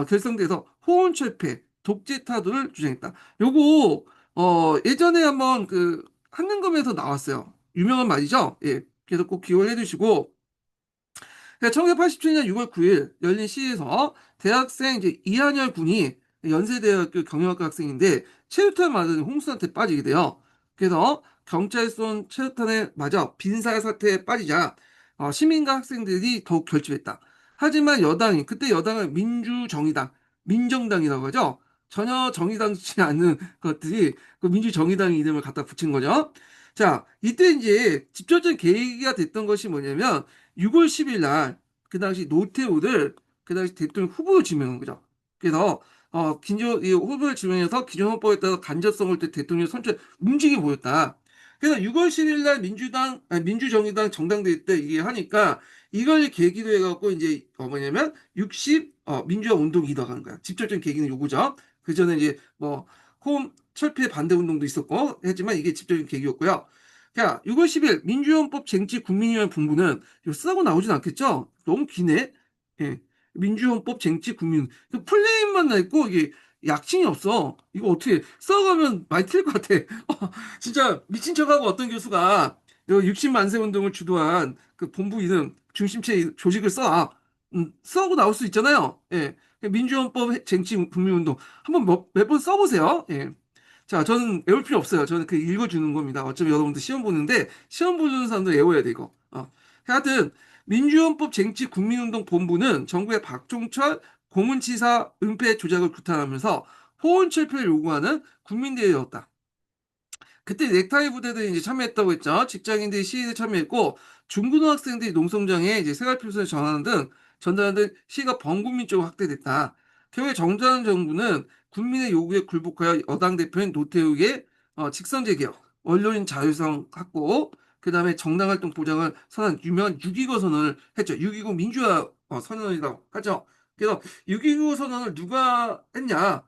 결성돼서 호언철폐 독재 타도를 주장했다. 요거 예전에 한번 그 한능검에서 나왔어요. 유명한 말이죠. 예. 그래서 꼭 기억을 해두시고 1987년 6월 9일 열린 시위에서 대학생 이제 이한열 군이 연세대학교 경영학과 학생인데 체류탄 맞은 홍수한테 빠지게 돼요. 그래서 경찰 쏜 체류탄에 맞아 빈사 사태에 빠지자 시민과 학생들이 더욱 결집했다. 하지만 여당이 그때 여당은 민주정의당, 민정당이라고 하죠. 전혀 정의당치 않는 것들이 그 민주정의당 이름을 갖다 붙인 거죠. 자, 이때 이제 직접적인 계기가 됐던 것이 뭐냐면 6월 10일 날 그 당시 노태우를 그 당시 대통령 후보로 지명한 거죠. 그래서 이 후보를 지명해서 기존헌법에 따라 간접성을 때 대통령 선출 움직임이 보였다. 그래서 6월 10일 날 민주정의당 정당대회 때 이게 하니까 이걸 계기로 해갖고 이제 뭐냐면 60 민주화 운동이 일어나는 거야. 직접적인 계기는 요거죠. 그 전에 이제 뭐 호흡 철폐 반대 운동도 있었고 했지만 이게 직접적인 계기였고요. 자, 6월 10일 민주헌법 쟁취 국민위원 본부는 이거 쓰고 나오진 않겠죠? 너무 기네. 예. 민주헌법 쟁취 국민 그 플레임만 나 있고 이게 약칭이 없어. 이거 어떻게 써가면 많이 틀릴 것 같아. 진짜 미친 척하고 어떤 교수가 60만세 운동을 주도한 그 본부 이름 중심체 조직을 써. 써고 나올 수 있잖아요. 예. 민주헌법 쟁취 국민운동 한번 몇 번 써보세요. 예. 자, 저는 외울 필요 없어요. 저는 그 읽어주는 겁니다. 어차피 여러분들 시험 보는데 시험 보는 사람들 외워야 돼 이거. 하여튼 민주헌법 쟁취 국민운동 본부는 정부의 박종철 고문치사 은폐 조작을 규탄하면서 호언철폐를 요구하는 국민대회였다. 그때 넥타이 부대들이 이제 참여했다고 했죠. 직장인들이 시위에 참여했고 중고등학생들이 농성장에 이제 생활필수를 전달하는 등 시위가 범국민적으로 확대됐다. 결국에 정전 정부는 국민의 요구에 굴복하여 여당 대표인 노태우의 직선제 개혁, 언론인 자율성 확보, 그 다음에 정당활동 보장을 선언한 유명한 6.29 선언을 했죠. 6.29 민주화 선언이라고 하죠. 그래서 6.29 선언을 누가 했냐?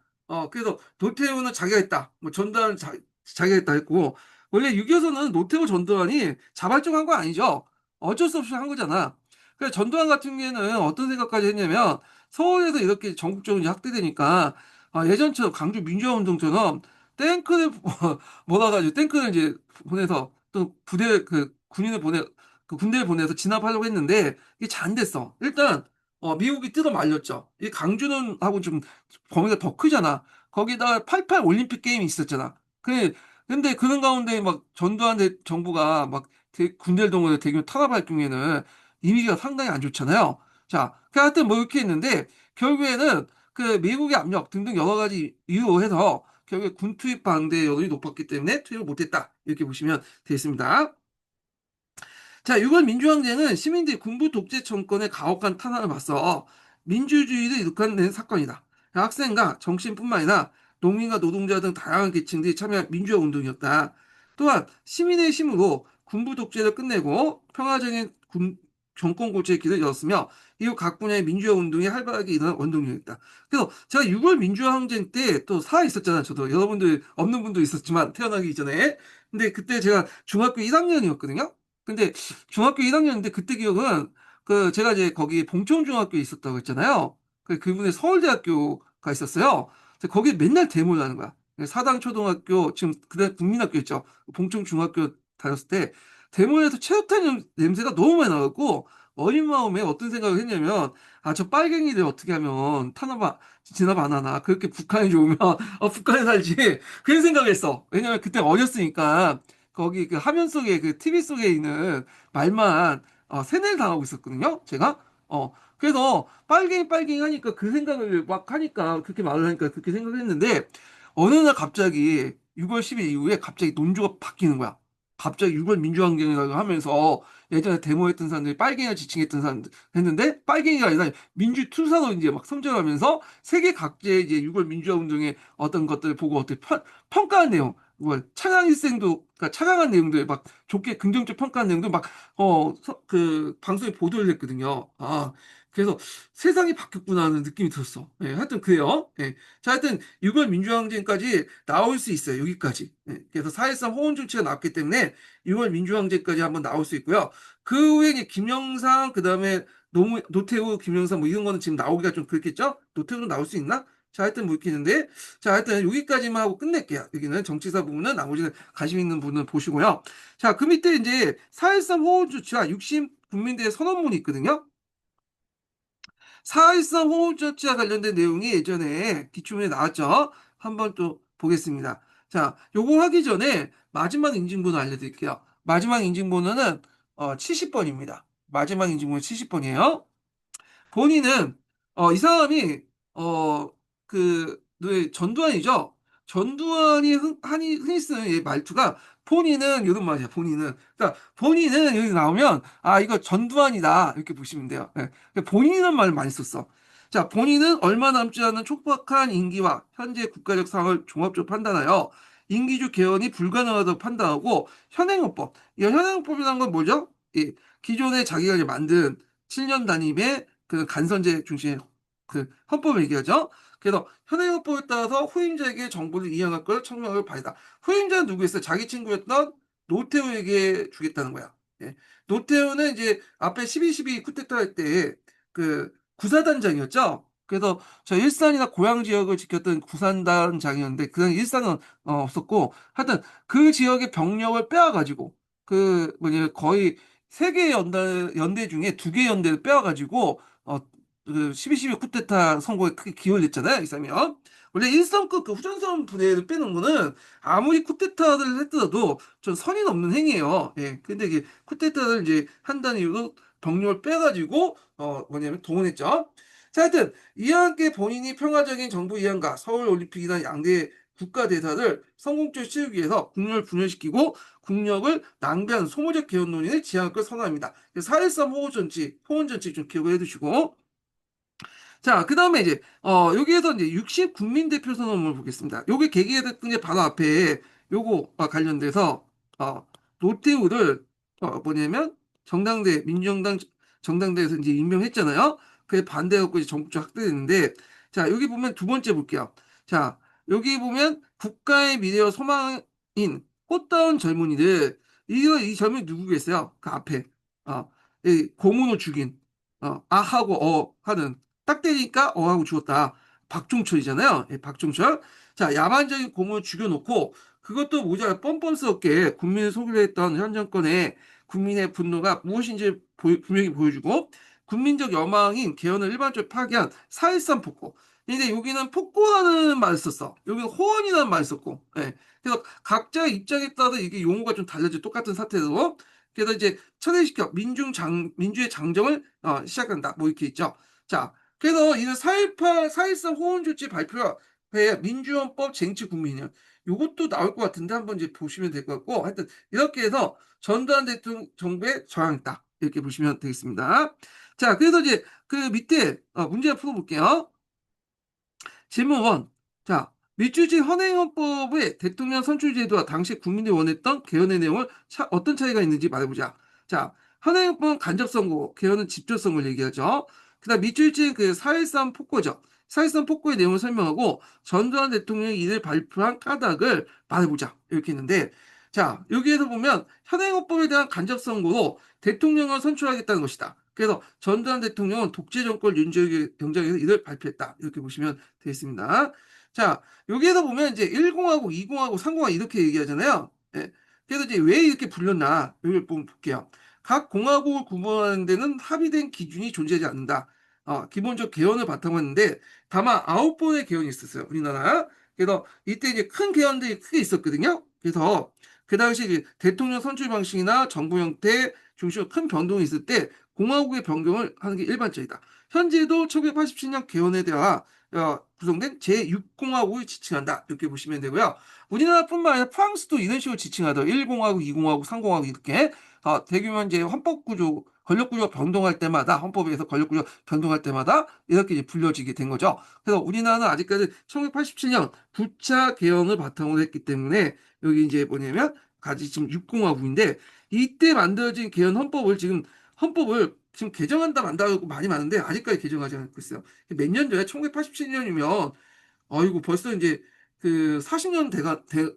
그래서 노태우는 자기가 했다. 뭐 전달 자기가 했다 했고 원래 6.25는 노태우 전두환이 자발적으로 한 거 아니죠. 어쩔 수 없이 한 거잖아. 그래서 전두환 같은 경우에는 어떤 생각까지 했냐면 서울에서 이렇게 전국적으로 확대되니까 예전처럼 강주 민주화운동처럼 탱크를 몰아가지고 탱크를 이제 보내서 또 부대 그 군인을 보내 그 군대를 보내서 진압하려고 했는데 이게 잘 안 됐어. 일단 미국이 뜯어 말렸죠. 이 강주는 하고 좀 범위가 더 크잖아. 거기다가 88 올림픽 게임이 있었잖아. 근데 그런 가운데 막 전두환 정부가 막 군대를 동원해 대규모 탄압할 경우에는 이미지가 상당히 안 좋잖아요. 자, 그 하여튼 뭐 이렇게 했는데 결국에는 그 미국의 압력 등등 여러 가지 이유로 해서 결국에 군 투입 반대 여론이 높았기 때문에 투입을 못했다. 이렇게 보시면 되겠습니다. 자, 6월 민주항쟁은 시민들이 군부 독재 정권의 가혹한 탄압을 맞서 민주주의를 이룩한 사건이다. 학생과 정치인뿐만 아니라 농민과 노동자 등 다양한 계층들이 참여한 민주화 운동이었다. 또한 시민의 힘으로 군부 독재를 끝내고 평화적인 정권 고치의 길을 열었으며 이후 각 분야의 민주화 운동이 활발하게 일어난 원동력이었다. 그래서 제가 6월 민주화 항쟁 때 또 살아 있었잖아요. 저도 여러분들 없는 분도 있었지만 태어나기 이전에. 근데 그때 제가 중학교 1학년이었거든요. 근데 중학교 1학년인데 그때 기억은 그 제가 이제 거기 봉천중학교에 있었다고 했잖아요. 그분의 서울대학교가 있었어요. 근데 거기 맨날 데모를 하는 거야. 사당초등학교 지금 그때 국민학교였죠. 봉천중학교 다녔을 때 데모에서 체육탄 냄새가 너무 많이 나갖고 어린 마음에 어떤 생각을 했냐면 저 빨갱이들 어떻게 하면 진압 안 하나 그렇게 북한이 좋으면 북한에 살지 그런 생각을 했어. 왜냐면 그때 어렸으니까 거기 그 화면 속에 그 TV 속에 있는 말만 세뇌를 당하고 있었거든요. 제가 그래서 빨갱이 빨갱이 하니까 그 생각을 막 하니까 그렇게 말을 하니까 그렇게 생각을 했는데 어느 날 갑자기 6월 10일 이후에 갑자기 논조가 바뀌는 거야. 갑자기 6월 민주항쟁이라고 하면서 예전에 데모했던 사람들이 빨갱이가 지칭했던 사람들 했는데 빨갱이가 아니라 민주투사로 이제 막 선전하면서 세계 각지의 이제 6월 민주화운동의 어떤 것들을 보고 어떻게 평가한 내용, 뭐 차강 일생도 그러니까 차강한 내용들 막 좋게 긍정적 평가한 내용도 막 그 방송에 보도를 했거든요. 아, 그래서 세상이 바뀌었구나 하는 느낌이 들었어. 예, 하여튼 그래요. 예. 자, 하여튼 6월 민주항쟁까지 나올 수 있어요. 여기까지. 예, 그래서 4.13 호원 조치가 나왔기 때문에 6월 민주항쟁까지 한번 나올 수 있고요. 그 후에 이제 김영삼, 그 다음에 노태우, 김영삼 뭐 이런 거는 지금 나오기가 좀 그렇겠죠? 노태우는 나올 수 있나? 자, 하여튼 뭐 이렇게 있는데, 자, 하여튼 여기까지만 하고 끝낼게요. 여기는 정치사 부분은 나머지는 관심 있는 부분은 보시고요. 자, 그 밑에 이제 4.13 호원 조치와 6심 국민대회 선언문이 있거든요. 4.13 호흡조치와 관련된 내용이 예전에 기출문에 나왔죠. 한번 또 보겠습니다. 자, 요거 하기 전에 마지막 인증번호 알려드릴게요. 마지막 인증번호는 70번입니다. 마지막 인증번호 70번이에요. 본인은 이 사람이 그 전두환이죠. 전두환이 흔히 쓰는 이 말투가 본인은 이런 말이야. 본인은 그러니까 본인은 여기 나오면 아 이거 전두환이다 이렇게 보시면 돼요. 예. 본인이라는 말을 많이 썼어. 자, 본인은 얼마 남지 않은 촉박한 임기와 현재 국가적 상황을 종합적으로 판단하여 임기주 개헌이 불가능하다고 판단하고 현행헌법. 이 현행헌법이라는 건 뭐죠? 이 기존에 자기가 이제 만든 7년 단임의 그 간선제 중심의 그 헌법을 얘기하죠. 그래서 현행헌법에 따라서 후임자에게 정보를 이양할 걸 청구할 바이다. 후임자는 누구였어요? 자기 친구였던 노태우에게 주겠다는 거야. 예. 노태우는 이제 앞에 12.12 쿠데타 할 때 그 구사단장이었죠. 그래서 저 일산이나 고향 지역을 지켰던 구산단장이었는데 그는 일산은 없었고 하여튼 그 지역의 병력을 빼와가지고 그 뭐냐 거의 세 개 연대 중에 두 개 연대를 빼와가지고 그 12.12 쿠데타 선거에 크게 기여를 했잖아요. 이 사람이요. 원래 일선급 그 후전선 부대를 빼는 거는 아무리 쿠데타를 했더라도 좀 선이 넘는 행위예요. 예. 근데 이게 쿠데타를 이제 한다는 이유로 병력을 빼가지고 뭐냐면 동원했죠. 자, 하여튼 이와 함께 본인이 평화적인 정부 이양과 서울 올림픽이나 양대 국가 대사를 성공적으로 치르기 위해서 국력을 분열시키고 국력을 낭비한 소모적 개헌 논의를 지향할 걸 선언합니다. 4.13 호원전치 좀 기억을 해두시고 자, 그 다음에 이제, 여기에서 이제 60 국민대표 선언을 보겠습니다. 요게 계기가 된 게 바로 앞에 요거 관련돼서, 노태우를, 뭐냐면, 민주정당 정당대에서 이제 임명했잖아요. 그에 반대해갖고 이제 전국적 확대됐는데, 자, 여기 보면 두 번째 볼게요. 자, 여기 보면 국가의 미래와 소망인 꽃다운 젊은이들, 이 젊은이 누구겠어요? 그 앞에, 이 고문을 죽인, 아하고 하는, 딱 때리니까 하고 죽었다. 박종철이잖아요. 예, 박종철. 자, 야만적인 고문을 죽여놓고 그것도 모자라 뻔뻔스럽게 국민을 속이려 했던 현 정권의 국민의 분노가 무엇인지 분명히 보여주고 국민적 여망인 개헌을 일반적으로 파기한 4.13 폭고. 근데 여기는 폭고라는 말을 썼어. 여기는 호언이라는 말을 썼고. 예. 그래서 각자의 입장에 따라 이게 용어가 좀 달라져. 똑같은 사태도. 그래서 이제 철회시켜 민주의 장정을 시작한다. 뭐 이렇게 있죠. 자, 그래서 이는 4.18, 4.13 호원조치 발표에 민주헌법 쟁취 국민이요. 요것도 나올 것 같은데 한번 이제 보시면 될 것 같고 하여튼 이렇게 해서 전두환 대통령 정부에 저항했다. 이렇게 보시면 되겠습니다. 자, 그래서 이제 그 밑에 문제 풀어볼게요. 질문 1. 자, 민주주의 헌행헌법의 대통령 선출 제도와 당시 국민들이 원했던 개헌의 내용을 어떤 차이가 있는지 말해보자. 자, 헌행헌법은 간접선거, 개헌은 직접선거를 얘기하죠. 그다음 민주주의는 그 4.13 폭거죠. 4.13 폭거의 내용을 설명하고 전두환 대통령이 이를 발표한 까닭을 말해보자. 이렇게 했는데 자, 여기에서 보면 현행헌법에 대한 간접선거로 대통령을 선출하겠다는 것이다. 그래서 전두환 대통령은 독재 정권 윤석열 경장에서 이를 발표했다. 이렇게 보시면 되겠습니다. 자, 여기에서 보면 이제 1공화국, 2공화국, 3공화국 이렇게 얘기하잖아요. 예. 그래서 이제 왜 이렇게 불렸나? 여기 보면 볼게요. 각 공화국을 구분하는 데는 합의된 기준이 존재하지 않는다. 기본적 개헌을 바탕으로 했는데 다만 9번의 개헌이 있었어요. 우리나라. 그래서 이때 이제 큰 개헌들이 크게 있었거든요. 그래서 그 당시 대통령 선출 방식이나 정부 형태, 중심으로 큰 변동이 있을 때 공화국의 변경을 하는 게 일반적이다. 현재도 1987년 개헌에 대하 구성된 제6공화국을 지칭한다. 이렇게 보시면 되고요. 우리나라뿐만 아니라 프랑스도 이런 식으로 지칭하더 1공화국, 2공화국, 3공화국 이렇게 대규모 이제 헌법 구조, 권력 구조가 변동할 때마다 헌법에 의해서 권력 구조가 변동할 때마다 이렇게 이제 불려지게 된 거죠. 그래서 우리나라는 아직까지 1987년 9차 개헌을 바탕으로 했기 때문에 여기 이제 뭐냐면 가지 지금 6공화국인데 이때 만들어진 개헌 헌법을 지금 개정한다 만다고 많이 많은데 아직까지 개정하지 않고 있어요. 몇 년 전에 1987년이면 아이고 벌써 이제 그 40년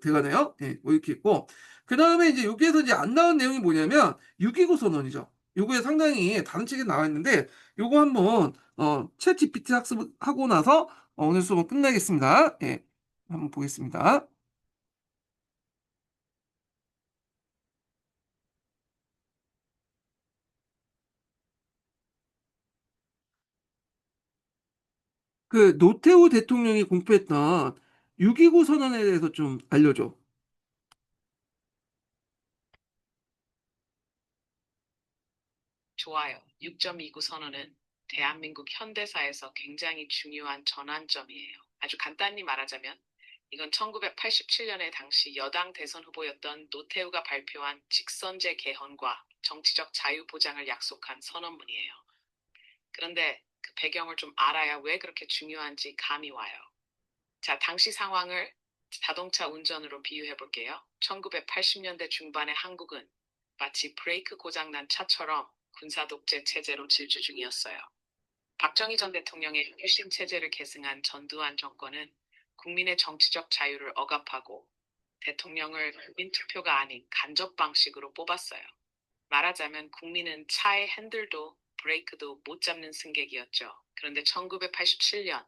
돼가네요. 예, 뭐 이렇게 있고 그 다음에 이제 여기에서 이제 안 나온 내용이 뭐냐면 6.29 선언이죠. 요거에 상당히 다른 책에 나와 있는데 요거 한번 챗 GPT 학습하고 나서 오늘 수업은 끝내겠습니다. 예, 한번 보겠습니다. 그 노태우 대통령이 공표했던 6.29 선언에 대해서 좀 알려줘. 좋아요. 6.29 선언은 대한민국 현대사에서 굉장히 중요한 전환점이에요. 아주 간단히 말하자면 이건 1987년에 당시 여당 대선 후보였던 노태우가 발표한 직선제 개헌과 정치적 자유 보장을 약속한 선언문이에요. 그런데 그 배경을 좀 알아야 왜 그렇게 중요한지 감이 와요. 자, 당시 상황을 자동차 운전으로 비유해 볼게요. 1980년대 중반의 한국은 마치 브레이크 고장난 차처럼 군사 독재 체제로 질주 중이었어요. 박정희 전 대통령의 핵심 체제를 계승한 전두환 정권은 국민의 정치적 자유를 억압하고 대통령을 국민 투표가 아닌 간접 방식으로 뽑았어요. 말하자면 국민은 차의 핸들도 브레이크도 못 잡는 승객이었죠. 그런데 1987년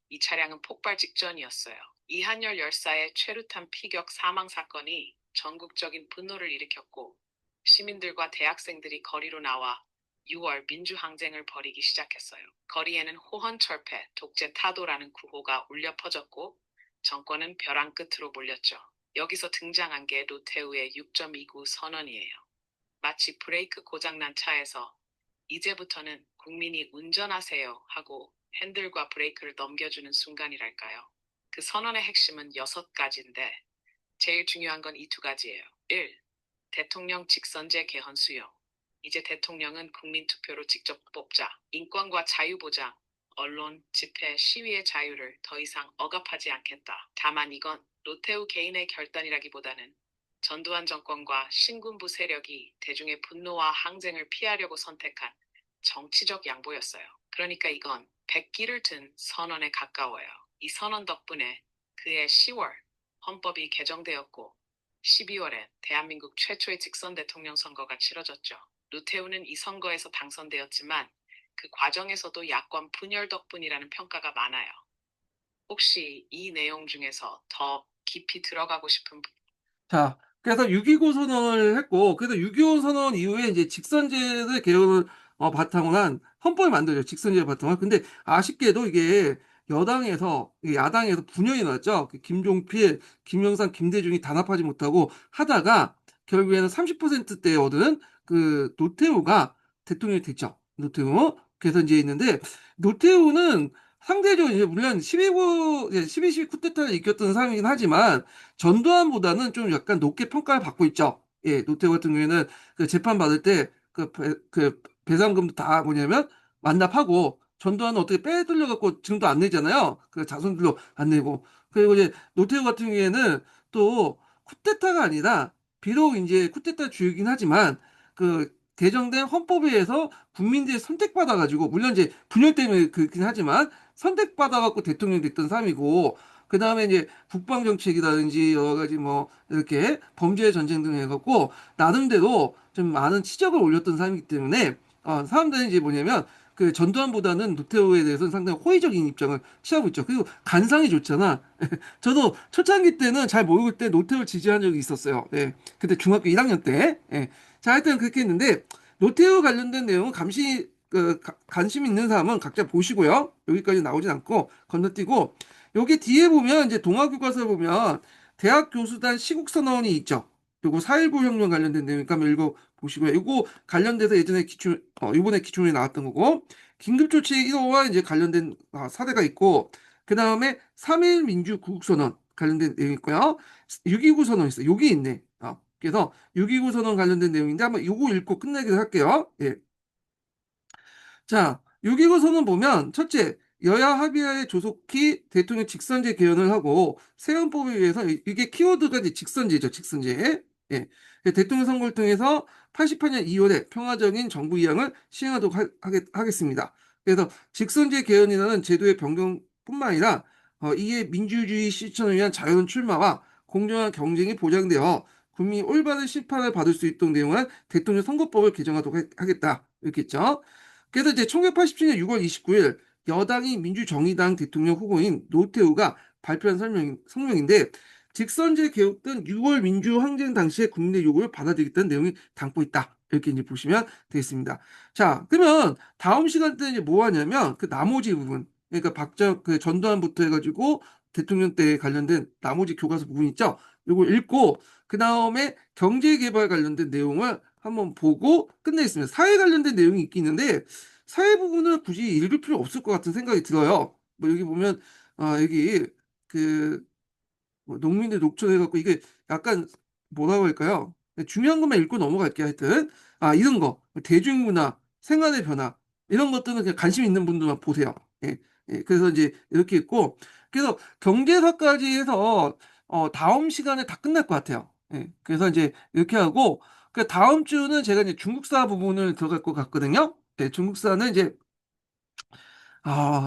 이 차량은 폭발 직전이었어요. 이한열 열사의 최루탄 피격 사망 사건이 전국적인 분노를 일으켰고 시민들과 대학생들이 거리로 나와 6월 민주항쟁을 벌이기 시작했어요. 거리에는 호헌철폐, 독재 타도라는 구호가 울려 퍼졌고 정권은 벼랑 끝으로 몰렸죠. 여기서 등장한 게 노태우의 6.29 선언이에요. 마치 브레이크 고장난 차에서 이제부터는 국민이 운전하세요 하고 핸들과 브레이크를 넘겨주는 순간이랄까요. 그 선언의 핵심은 6가지인데 제일 중요한 건 이 2가지예요. 1. 대통령 직선제 개헌 수용. 이제 대통령은 국민 투표로 직접 뽑자. 인권과 자유 보장, 언론, 집회, 시위의 자유를 더 이상 억압하지 않겠다. 다만 이건 노태우 개인의 결단이라기보다는 전두환 정권과 신군부 세력이 대중의 분노와 항쟁을 피하려고 선택한 정치적 양보였어요. 그러니까 이건 백기를 든 선언에 가까워요. 이 선언 덕분에 그해 10월 헌법이 개정되었고 12월엔 대한민국 최초의 직선 대통령 선거가 치러졌죠. 노태우는 이 선거에서 당선되었지만 그 과정에서도 야권 분열 덕분이라는 평가가 많아요. 혹시 이 내용 중에서 더 깊이 들어가고 싶은 자, 그래서 6.29 선언을 했고, 그래서 6.25 선언 이후에 이제 직선제의 개혁을 바탕으로 한 헌법이 만들어져, 직선제를 바탕으로. 근데 아쉽게도 이게 여당에서, 야당에서 분열이 났죠. 그 김종필, 김영삼, 김대중이 단합하지 못하고 하다가 결국에는 30%대 얻은 그 노태우가 대통령이 됐죠. 노태우. 그래서 이제 있는데, 노태우는 상대적으로 이제 물론 12 쿠데타를 이겼던 사람이긴 하지만 전두환보다는 좀 약간 높게 평가를 받고 있죠. 예, 노태우 같은 경우에는 그 재판 받을 때 그 배상금도 다 뭐냐면 완납하고 전두환은 어떻게 빼돌려 갖고 지금도 안 내잖아요. 그 자손들로 안 내고. 그리고 이제 노태우 같은 경우에는 또 쿠데타가 아니라 비록 이제 쿠데타 주이긴 하지만 그 개정된 헌법에 의해서 국민들이 선택받아 가지고 물론 이제 분열 때문에 그렇긴 하지만 선택받아 갖고 대통령이 됐던 사람이고 그 다음에 이제 국방 정책이라든지 여러 가지 뭐 이렇게 범죄 전쟁 등 해갖고 나름대로 좀 많은 치적을 올렸던 사람이기 때문에 사람들은 이제 뭐냐면 그 전두환보다는 노태우에 대해서는 상당히 호의적인 입장을 취하고 있죠. 그리고 간상이 좋잖아. 저도 초창기 때는 잘 모르고 때 노태우를 지지한 적이 있었어요. 예. 그때 중학교 1학년 때. 예. 자, 하여튼 그렇게 했는데 노태우 관련된 내용은 관심 있는 사람은 각자 보시고요. 여기까지 나오진 않고 건너뛰고 여기 뒤에 보면 이제 동아교과서 보면 대학 교수단 시국선언이 있죠. 요거 4.19 혁명 관련된 내용이니까 한번 읽어보시고요. 요거 관련돼서 예전에 이번에 기출문제 나왔던 거고, 긴급조치 1호와 이제 관련된 사례가 있고, 그 다음에 3.1 민주구국선언 관련된 내용이 있고요. 6.29 선언 있어요. 여기 있네. 그래서 6.29 선언 관련된 내용인데 한번 요거 읽고 끝내기로 할게요. 예. 자, 6.25선언 보면 첫째, 여야 합의하에 조속히 대통령 직선제 개헌을 하고 새헌법에 의해서 이게 키워드가 이제 직선제죠, 직선제. 예. 대통령 선거를 통해서 88년 2월에 평화적인 정부 이양을 시행하도록 하겠습니다. 그래서 직선제 개헌이라는 제도의 변경뿐만 아니라 이에 민주주의 실천을 위한 자유로운 출마와 공정한 경쟁이 보장되어 국민이 올바른 심판을 받을 수 있도록 내용한 대통령 선거법을 개정하도록 하겠다. 이렇게 했죠. 그래서 이제 1987년 6월 29일 여당이 민주정의당 대통령 후보인 노태우가 발표한 성명인데 직선제 개혁 등 6월 민주항쟁 당시의 국민의 요구를 받아들이겠다는 내용이 담고 있다. 이렇게 이제 보시면 되겠습니다. 자, 그러면 다음 시간 때 이제 뭐 하냐면 그 나머지 부분, 그러니까 그 전두환부터 해가지고 대통령 때 관련된 나머지 교과서 부분 있죠? 이걸 읽고 그 다음에 경제개발 관련된 내용을 한번 보고 끝내겠습니다. 사회 관련된 내용이 있긴 있는데 사회 부분을 굳이 읽을 필요 없을 것 같은 생각이 들어요. 뭐 여기 보면 여기 그 농민들 녹초해갖고 이게 약간 뭐라고 할까요? 중요한 것만 읽고 넘어갈게요. 하여튼 이런 거 대중문화, 생활의 변화 이런 것들은 그냥 관심 있는 분들만 보세요. 예, 예, 그래서 이제 이렇게 있고 그래서 경제사까지 해서 다음 시간에 다 끝날 것 같아요. 예, 그래서 이제 이렇게 하고 그 다음 주는 제가 이제 중국사 부분을 들어갈 것 같거든요. 예, 중국사는 이제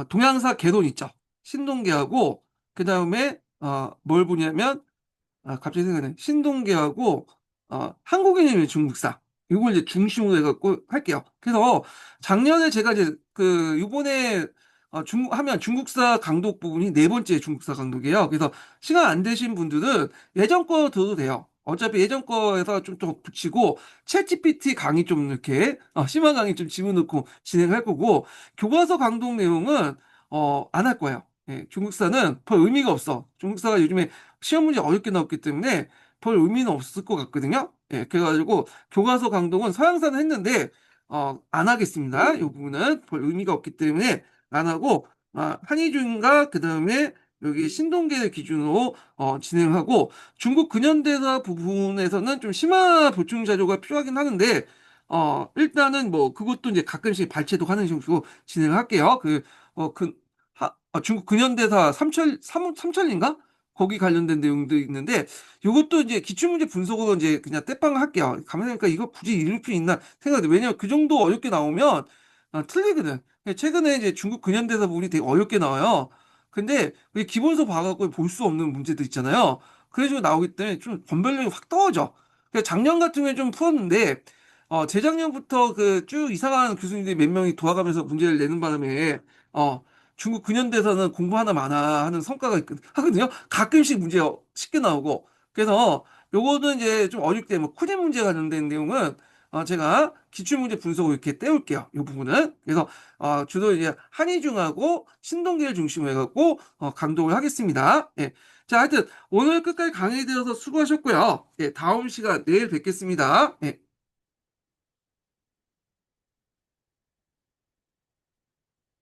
동양사 개론 있죠. 신동계하고 그 다음에 뭘 보냐면 갑자기 생각나네. 신동계하고 한국인의 중국사 이걸 이제 중심으로 해갖고 할게요. 그래서 작년에 제가 이제 그 이번에 하면 중국사 강독 부분이 네 번째 중국사 강독이에요. 그래서 시간 안 되신 분들은 예전 거 들어도 돼요. 어차피 예전 거에서 좀 더 붙이고 챗GPT 강의 좀 이렇게 심화 강의 좀 집어넣고 진행할 거고 교과서 강독 내용은 안 할 거예요. 예, 중국사는 별 의미가 없어. 중국사가 요즘에 시험 문제 어렵게 나왔기 때문에 별 의미는 없을 것 같거든요. 예, 그래가지고 교과서 강독은 서양사는 했는데 안 하겠습니다. 이 부분은 별 의미가 없기 때문에 안 하고 한희준과 그 다음에 여기 신동계를 기준으로 진행하고 중국 근현대사 부분에서는 좀 심화 보충 자료가 필요하긴 하는데 일단은 뭐 그것도 이제 가끔씩 발췌도 하는 식으로 진행할게요. 중국 근현대사 삼천인가? 거기 관련된 내용도 있는데 이것도 이제 기출문제 분석으로 이제 그냥 떼빵을 할게요. 가만히 보니까 이거 굳이 읽을 필요 있나 생각해. 왜냐면 그 정도 어렵게 나오면 틀리거든. 최근에 이제 중국 근현대사 부분이 되게 어렵게 나와요. 근데 우리 기본서 봐갖고 볼 수 없는 문제들 있잖아요. 그래서 나오기 때문에 좀 변별력이 확 떨어져. 그래서 작년 같은 경우에 좀 풀었는데 재작년부터 그 쭉 이상한 교수님들이 몇 명이 도와가면서 문제를 내는 바람에 어 중국 근현대사는 공부 하나 많아 하는 성과가 하거든요. 가끔씩 문제가 쉽게 나오고. 그래서 요거는 이제 좀 어렵게 뭐 쿠딩 문제 관련된 내용은 제가 기출문제 분석을 이렇게 떼올게요. 이 부분은. 그래서 주로 이제 한희중하고 신동계를 중심으로 해갖고 강독을 하겠습니다. 예. 자, 하여튼 오늘 끝까지 강의 들어서 수고하셨고요. 예, 다음 시간 내일 뵙겠습니다. 예.